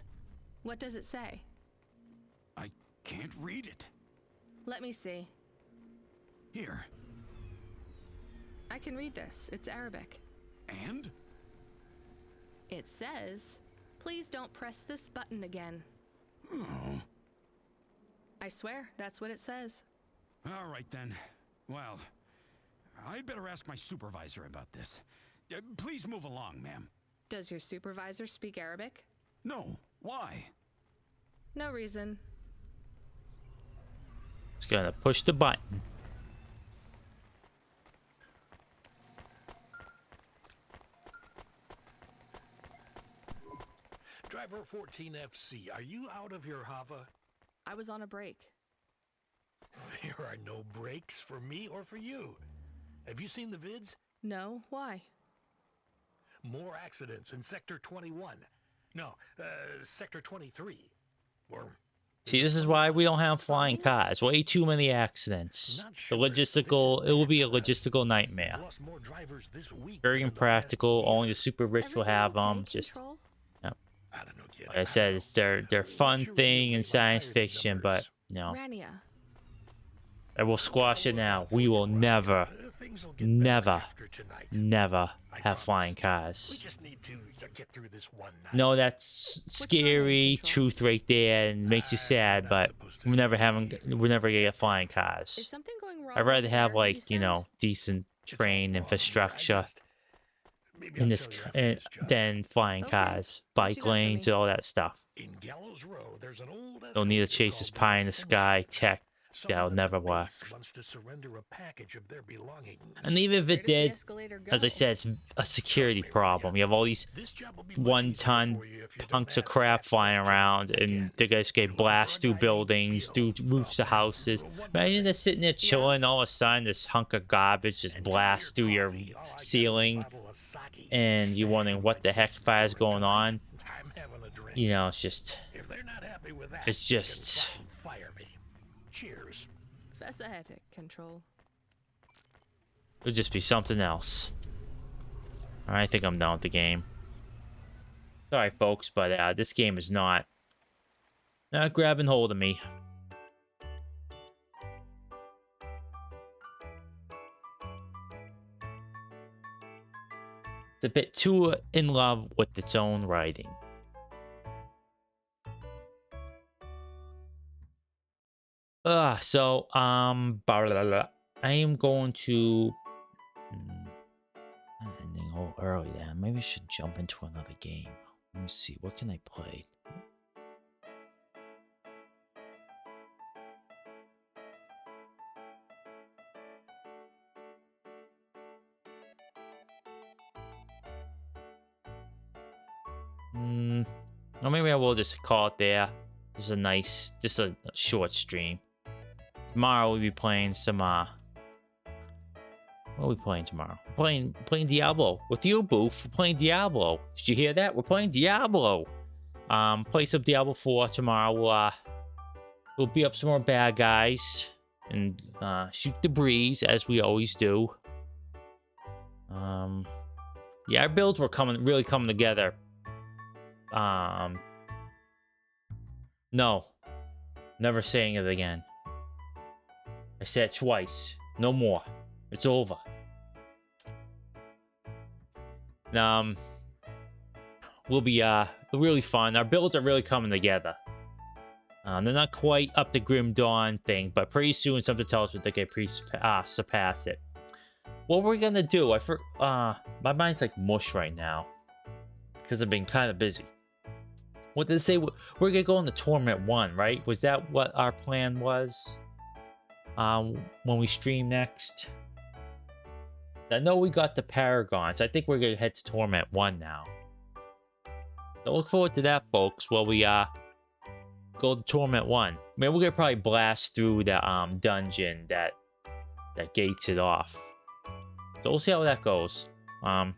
What does it say? I can't read it. Let me see. Here. I can read this. It's Arabic. And? It says, Please don't press this button again. Oh. I swear, that's what it says. All right then. Well, I'd better ask my supervisor about this. Please move along, ma'am. Does your supervisor speak Arabic? No. Why? No reason. Just gonna push the button. Driver 14FC, are you out of your Hava? I was on a break. There are no breaks for me or for you. Have you seen the vids? No, why? More accidents in Sector 21. No, Sector 23. Or... See, this is why we don't have flying cars. Way too many accidents. The logistical, it will be a logistical nightmare. Very impractical. Only the super rich will have them. Just, no. Like I said, it's their fun thing in science fiction, but no. I will squash it now. We will never have flying cars. No, that's scary truth right there and makes you sad, but we're never gonna get flying cars. Is something going wrong? I'd rather have, like, you know, decent train infrastructure in this than flying cars, bike lanes, and all that stuff. Don't need to chase this pie in the sky tech. That'll never work. And even if it did, as I said, it's a security problem. You have all these one-ton hunks of crap flying around, and the guys get blast through buildings, through roofs of houses. Imagine they're sitting there chilling, all of a sudden this hunk of garbage just blasts through your ceiling, and you're wondering what the heck fire's going on. You know, it's just. Cheers. Facilitatic control. It'll just be something else. I think I'm done with the game. Sorry, folks, but this game is not grabbing hold of me. It's a bit too in love with its own writing. I am going to ending a little early there. Maybe I should jump into another game. Let me see, what can I play? Or maybe I will just call it there. This is a short stream. Tomorrow we'll be playing some what are we playing tomorrow? Playing Diablo with you, Boof. We're playing Diablo. Did you hear that? We're playing Diablo. Play some Diablo 4 tomorrow. We'll beat up some more bad guys and shoot the breeze as we always do. Yeah, our builds were really coming together. No, never saying it again. I said it twice. No more. It's over. Will be really fun. Our builds are really coming together. They're not quite up the Grim Dawn thing, but pretty soon something tells me they can surpass it. What we're gonna do? My mind's like mush right now because I've been kind of busy. What did they say? We're gonna go on the Torment 1, right? Was that what our plan was? When we stream next. I know we got the Paragon, so I think we're gonna head to Torment 1 now. So look forward to that, folks, while we go to Torment 1. I mean, we're gonna probably blast through the dungeon that gates it off. So we'll see how that goes. Start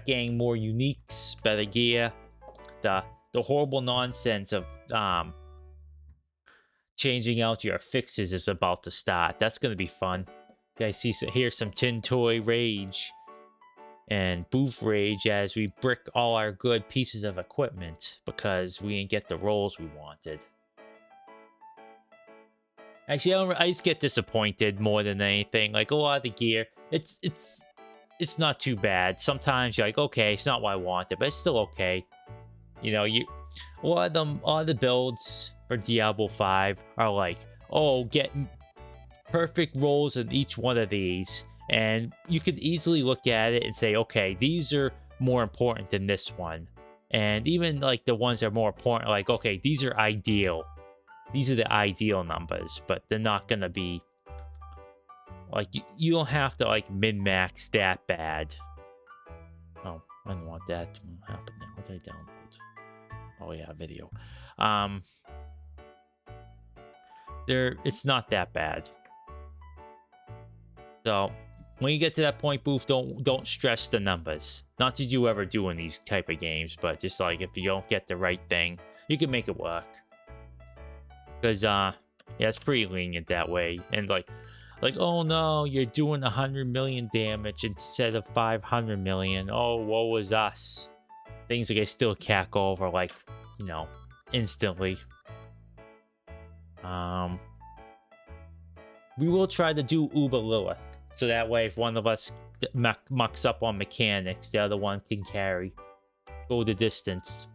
getting more uniques, better gear. The horrible nonsense of changing out your fixes is about to start. That's gonna be fun. You guys hear some Tin Toy rage and Boof rage as we brick all our good pieces of equipment because we didn't get the rolls we wanted. Actually, I just get disappointed more than anything. Like, a lot of the gear, it's not too bad. Sometimes you're like, okay, it's not what I wanted, but it's still okay. You know, a lot of the builds for Diablo 5 are like, oh, get perfect rolls in each one of these, and you could easily look at it and say, okay, these are more important than this one. And even like the ones that are more important, like, okay, these are ideal. These are the ideal numbers, but they're not gonna be like, you don't have to like min-max that bad. Oh, I don't want that to happen now. What did I download? Oh yeah, video. It's not that bad. So when you get to that point, Booth, don't stress the numbers. Not that you ever do in these type of games, but just like if you don't get the right thing, you can make it work. Because yeah, it's pretty lenient that way. And like, oh no, you're doing 100 million damage instead of 500 million. Oh, woe is us. Things like I still cack over, like, you know, instantly. We will try to do Uber Lilith, so that way if one of us mucks up on mechanics, the other one can go the distance.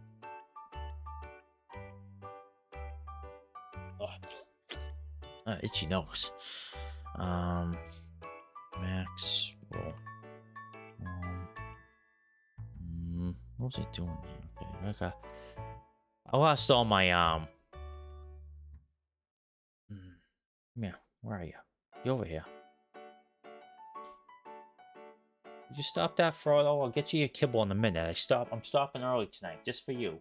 Itchy nose. Max roll. What was I doing here? Okay, I lost all my Yeah, where are you? You over here? Would you stop that, Frodo? I'll get you your kibble in a minute. I'm stopping early tonight, just for you.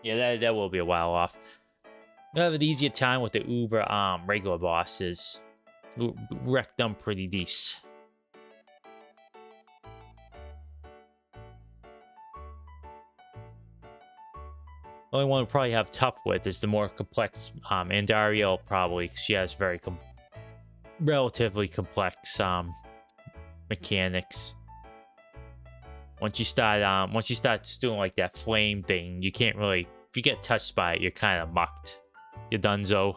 Yeah, that will be a while off. You'll have an easier time with the Uber regular bosses. Wreck them pretty decent. The only one we probably have tough with is the more complex Andariel, probably, because she has very relatively complex mechanics. Once you start doing like that flame thing, you can't really. If you get touched by it, you're kind of mucked. You're donezo.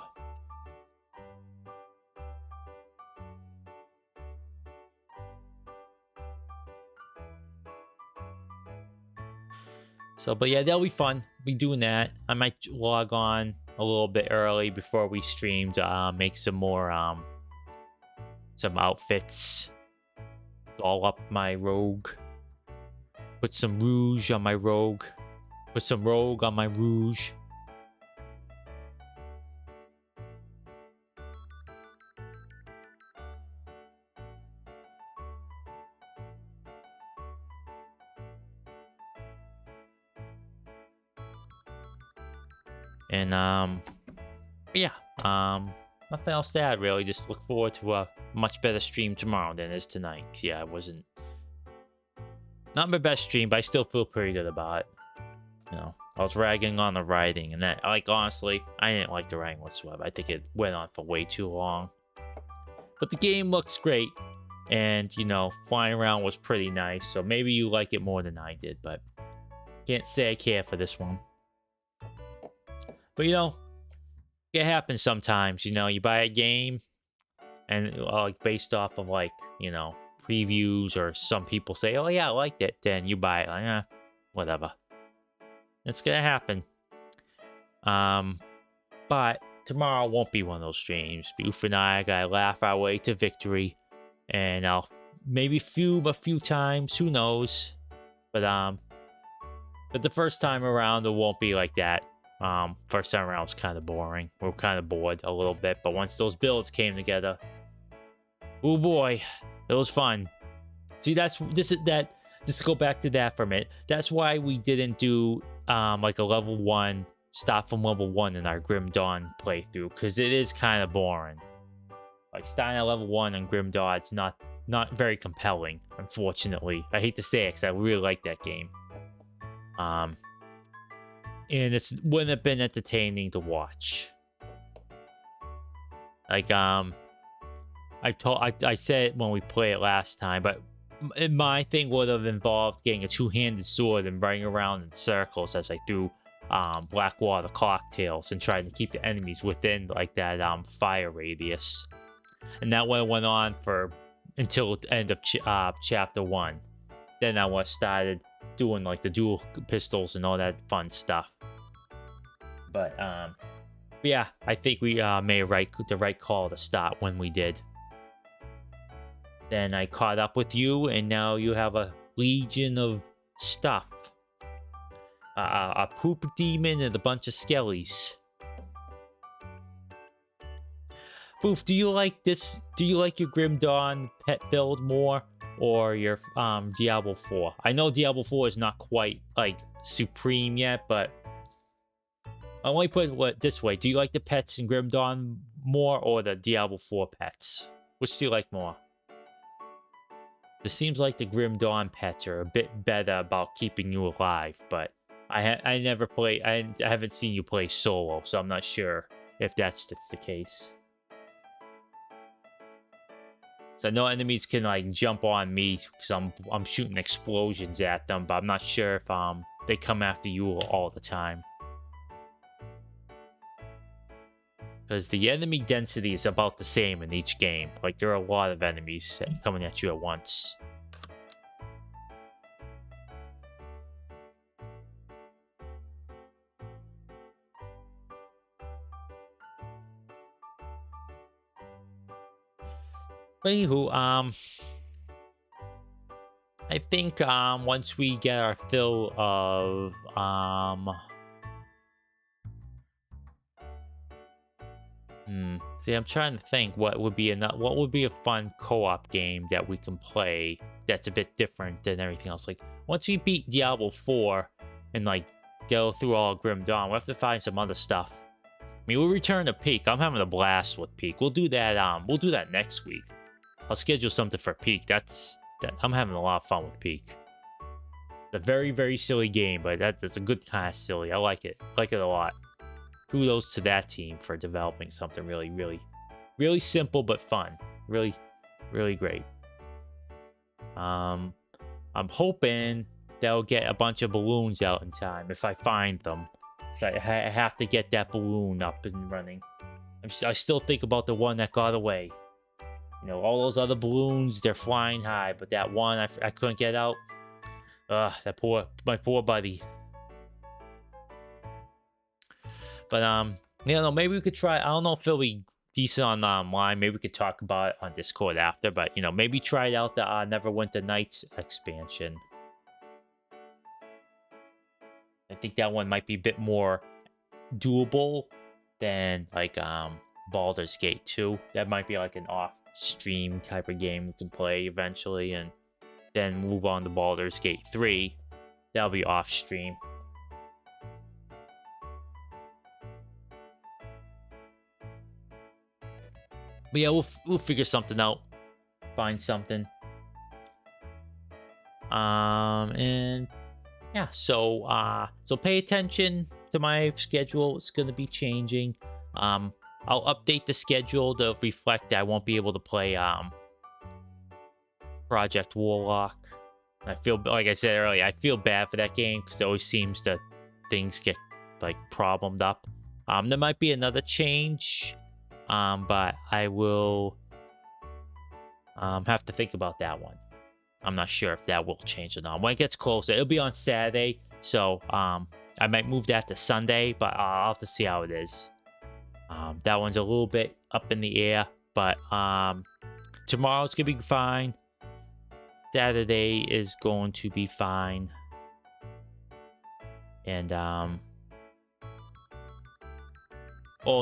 So, but yeah, that'll be fun. Be doing that. I might log on a little bit early before we stream to make some more some outfits. Doll up my rogue. Put some rouge on my rogue. Put some rogue on my rouge. And yeah, nothing else to add really. Just look forward to a much better stream tomorrow than it is tonight. Yeah, it wasn't not my best stream, but I still feel pretty good about it. You know, I was ragging on the writing, and that, like, honestly, I didn't like the writing whatsoever. I think it went on for way too long. But the game looks great, and you know, flying around was pretty nice. So maybe you like it more than I did, but can't say I care for this one. But you know, it happens sometimes. You know, you buy a game, and like based off of like, you know, previews, or some people say, "Oh yeah, I liked it," then you buy it. Like, whatever. It's gonna happen. But tomorrow won't be one of those streams. Boof and I gotta laugh our way to victory, and I'll maybe fume a few times. Who knows? But the first time around it won't be like that. First time around was kind of boring. We were kind of bored a little bit, but once those builds came together, oh boy, it was fun. See, just to go back to that for a minute. That's why we didn't do like a level 1, start from level 1 in our Grim Dawn playthrough, because it is kind of boring. Like starting at level 1 on Grim Dawn, it's not very compelling, unfortunately. I hate to say it, because I really like that game. And it wouldn't have been entertaining to watch. Like, I said it when we played it last time, but my thing would have involved getting a two-handed sword and running around in circles as I threw Blackwater cocktails and trying to keep the enemies within like that fire radius. And that one went on until the end of chapter 1. Then I would have started doing like the dual pistols and all that fun stuff. But yeah, I think we made the right call to stop when we did. Then I caught up with you, and now you have a legion of stuff. A poop demon and a bunch of skellies. Boof, do you like this? Do you like your Grim Dawn pet build more, or your Diablo 4? I know Diablo 4 is not quite like supreme yet, but I only put it this way: do you like the pets in Grim Dawn more, or the Diablo 4 pets? Which do you like more? It seems like the Grim Dawn pets are a bit better about keeping you alive, but I never play. I haven't seen you play solo, so I'm not sure if that's the case. So I know enemies can like jump on me because I'm shooting explosions at them, but I'm not sure if they come after you all the time. Because the enemy density is about the same in each game. Like, there are a lot of enemies coming at you at once. But anywho, I think once we get our fill of see, I'm trying to think what would be a fun co-op game that we can play that's a bit different than everything else. Like, once we beat Diablo 4 and like go through all Grim Dawn, we'll have to find some other stuff. I mean, we'll return to Peak. I'm having a blast with Peak. We'll do that next week. I'll schedule something for Peak. I'm having a lot of fun with Peak. It's a very, very silly game, but that's a good kind of silly. I like it. I like it a lot. Kudos to that team for developing something really, really, really simple but fun. Really, really great. I'm hoping they'll get a bunch of balloons out in time if I find them. So I have to get that balloon up and running. I still think about the one that got away. You know, all those other balloons, they're flying high, but that one I couldn't get out. My poor buddy. But you know, maybe we could try. I don't know if it'll be decent online. Maybe we could talk about it on Discord after. But you know, maybe try out the Neverwinter Nights expansion. I think that one might be a bit more doable than like Baldur's Gate 2. That might be like an off-stream type of game we can play eventually, and then move on to Baldur's Gate 3. That'll be off-stream. But yeah, we'll figure something out. Find something. And yeah, so pay attention to my schedule. It's gonna be changing. I'll update the schedule to reflect that I won't be able to play Project Warlock. I feel, like I said earlier, I feel bad for that game because it always seems that things get like problemed up. There might be another change, but I will have to think about that one. I'm not sure if that will change or not. When it gets closer, it'll be on Saturday, so I might move that to Sunday, but I'll have to see how it is. That one's a little bit up in the air, but tomorrow's gonna be fine. Saturday is going to be fine. And oh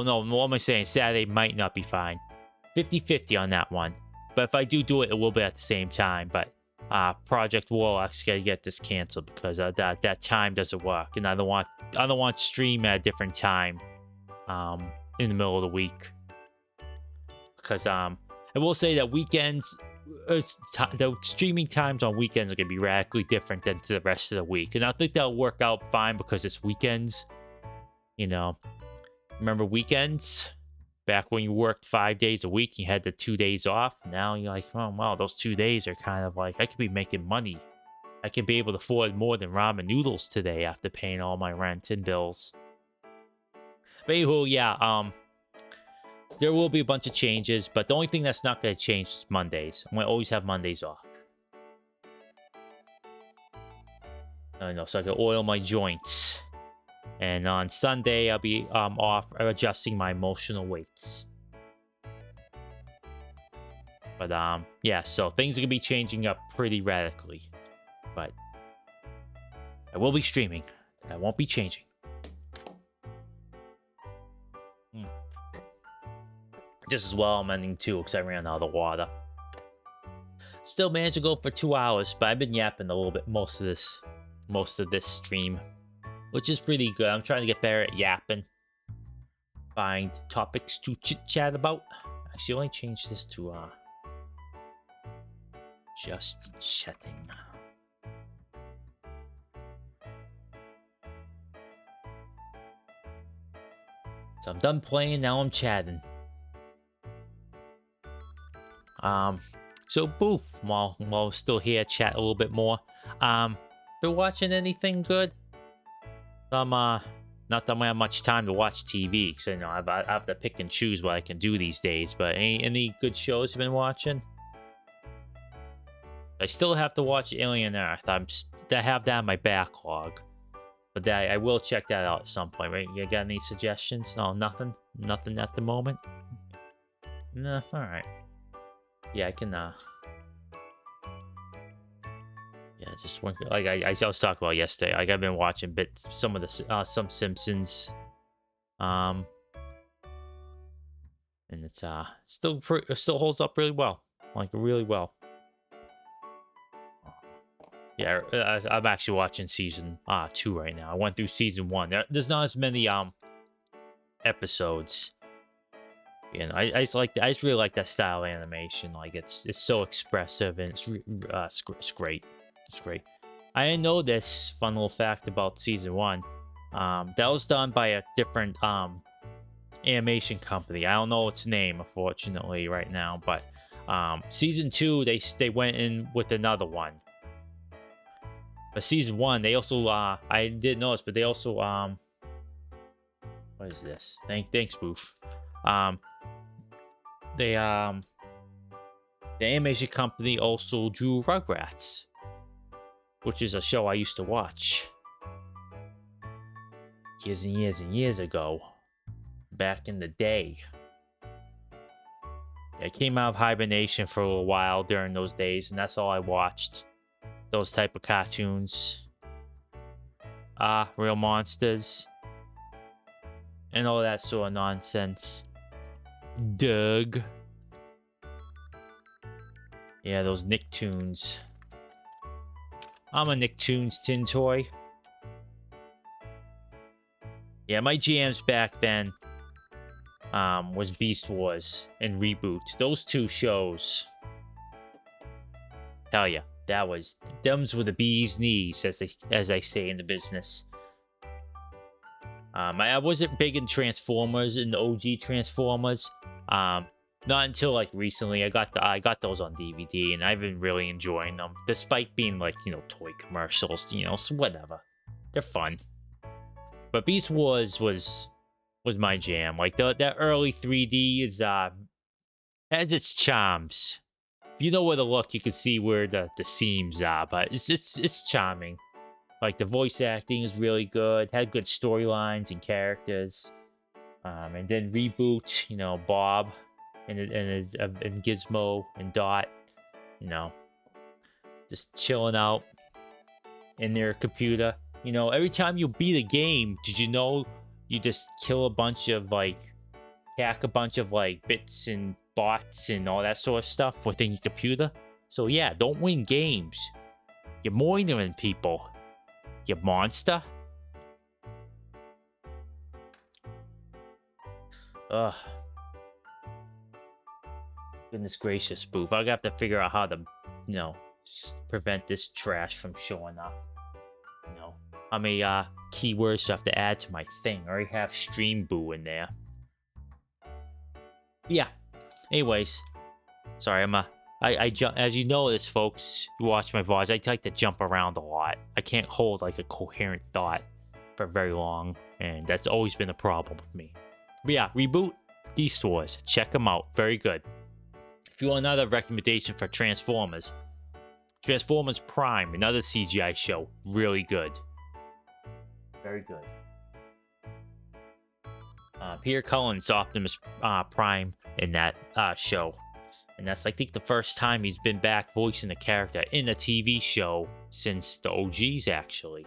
no, what am I saying? Saturday might not be fine. 50-50 on that one. But if I do it, it will be at the same time. But Project Warlock's gotta get this canceled because that time doesn't work, and I don't want to stream at a different time in the middle of the week, because I will say that weekends, the streaming times on weekends are gonna be radically different than to the rest of the week, and I think that'll work out fine because it's weekends. You know, remember weekends? Back when you worked 5 days a week, you had the 2 days off. Now you're like, oh, wow, those 2 days are kind of like, I could be making money. I could be able to afford more than ramen noodles today after paying all my rent and bills. But anywho, yeah, there will be a bunch of changes, but the only thing that's not going to change is Mondays. I'm going to always have Mondays off. I know, so I can oil my joints. And on Sunday, I'll be off adjusting my emotional weights. But yeah, so things are gonna be changing up pretty radically. But I will be streaming. I won't be changing. Just as well, I'm ending too, because I ran out of water. Still managed to go for 2 hours, but I've been yapping a little bit most of this stream, which is pretty good. I'm trying to get better at yapping. Find topics to chit chat about. Actually, only change this to just chatting. So I'm done playing. Now I'm chatting. So boof, while we're still here, chat a little bit more. Been watching anything good? Not that I have much time to watch TV, because you know I have to pick and choose what I can do these days. But any good shows you've been watching? I still have to watch Alien Earth. I have that in my backlog, but I will check that out at some point. Right? You got any suggestions? No, nothing at the moment. Nah, all right. Yeah, I can. Yeah, just one. Like I was talking about yesterday. Like I've been watching some some Simpsons, and it's still holds up really well. Like really well. Yeah, I'm actually watching season 2 right now. I went through season 1. There's not as many episodes. You know, I just really like that style of animation. Like it's so expressive and it's great. It's great. I didn't know this fun little fact about season 1. That was done by a different animation company. I don't know its name, unfortunately, right now. But season 2, they went in with another one. But season 1, they also I didn't notice, but they also what is this? Thanks, Boof. The animation company also drew Rugrats, which is a show I used to watch years and years and years ago, back in the day. I came out of hibernation for a little while during those days, and that's all I watched. Those type of cartoons. Real monsters. And all that sort of nonsense. Doug. Yeah, those Nicktoons. I'm a Nicktoons tin toy. Yeah, my jams back then was Beast Wars and Reboot. Those two shows. Hell yeah. Them's were the bee's knees, as they say in the business. I wasn't big in Transformers, in the OG Transformers. Not until like recently. I got those on DVD, and I've been really enjoying them, despite being like toy commercials. So whatever, they're fun. But Beast Wars was my jam. Like that early 3D has its charms. If you know where to look, you can see where the seams are, but it's charming. Like the voice acting is really good, had good storylines and characters. And then Reboot, Bob and Gizmo and Dot, just chilling out in their computer. Every time you beat a game, did you know you just kill a bunch of hack a bunch of bits and bots and all that sort of stuff within your computer? So yeah, don't win games. You're monitoring people. You monster. Ugh. Goodness gracious, Boof. I have to figure out how to, prevent this trash from showing up. How many keywords do I have to add to my thing? I already have Stream Boo in there. Yeah. Anyways, sorry, I jump. As you notice, folks, you watch my VODs, I like to jump around a lot. I can't hold a coherent thought for very long, and that's always been a problem with me. But yeah, Reboot, Beast Wars, check them out, very good. If you want another recommendation for Transformers, Transformers Prime, another CGI show. Really good. Very good. Peter Cullen's Optimus Prime in that show. And that's, I think, the first time he's been back voicing the character in a TV show since the OGs, actually.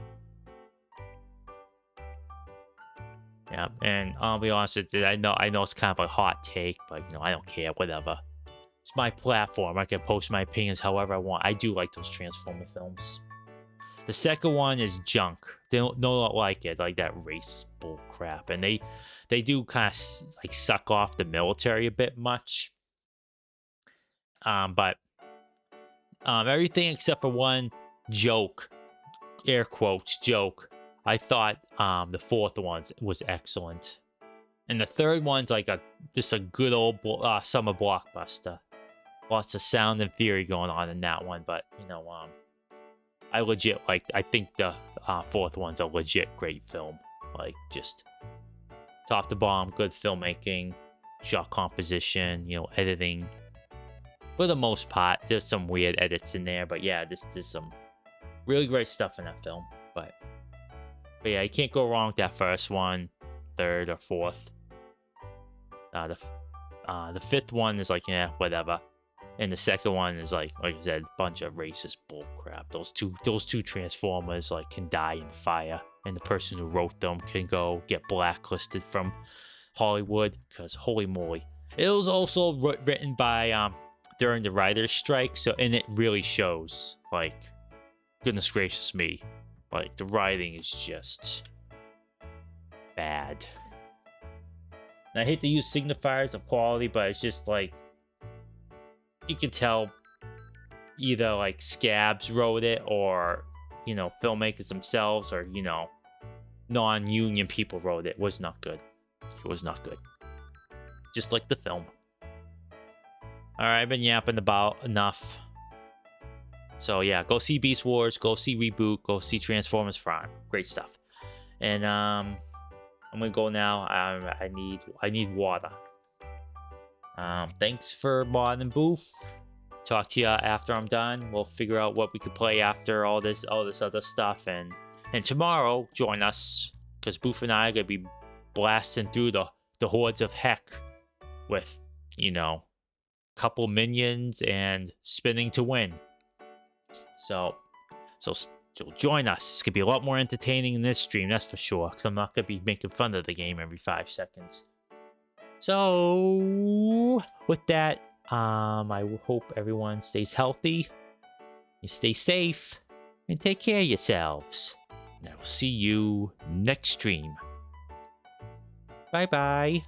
Yeah, and I'll be honest with you, I know it's kind of a hot take, but, you know, I don't care, whatever. It's my platform. I can post my opinions however I want. I do like those Transformer films. The second one is junk. They don't like it. Like, that racist bull crap. And they do kind of like suck off the military a bit much. But everything except for one joke, air quotes joke, I thought the fourth one was excellent. And the third one's like just a good old summer blockbuster. Lots of sound and theory going on in that one, but you know, I think the fourth one's a legit great film. Like, just top to bottom, good filmmaking, shot composition, you know, editing. For the most part, there's some weird edits in there, but yeah, there's some really great stuff in that film. But yeah, you can't go wrong with that first one, third or fourth. The fifth one is like, yeah, whatever. And the second one is like I said, a bunch of racist bull crap. Those two Transformers like can die in fire, and the person who wrote them can go get blacklisted from Hollywood because holy moly. It was also written by during the writer's strike, so and it really shows. Like, goodness gracious me, like the writing is just bad. And I hate to use signifiers of quality, but it's just like, you can tell either like scabs wrote it, or, you know, filmmakers themselves, or, you know, non-union people wrote it. It was not good. It was not good. Just like the film. Alright, I've been yapping about enough. So yeah, go see Beast Wars, go see Reboot, go see Transformers Prime. Great stuff. And I'm gonna go now. I need water. Thanks for Mod and Booth. Talk to you after I'm done. We'll figure out what we could play after all this other stuff. And tomorrow, join us, because Booth and I are gonna be blasting through the hordes of heck with, you know, a couple minions and spinning to win. So join us. It's gonna be a lot more entertaining in this stream, that's for sure. Because I'm not gonna be making fun of the game every 5 seconds. So, with that, I hope everyone stays healthy, you stay safe, and take care of yourselves. And I will see you next stream. Bye-bye.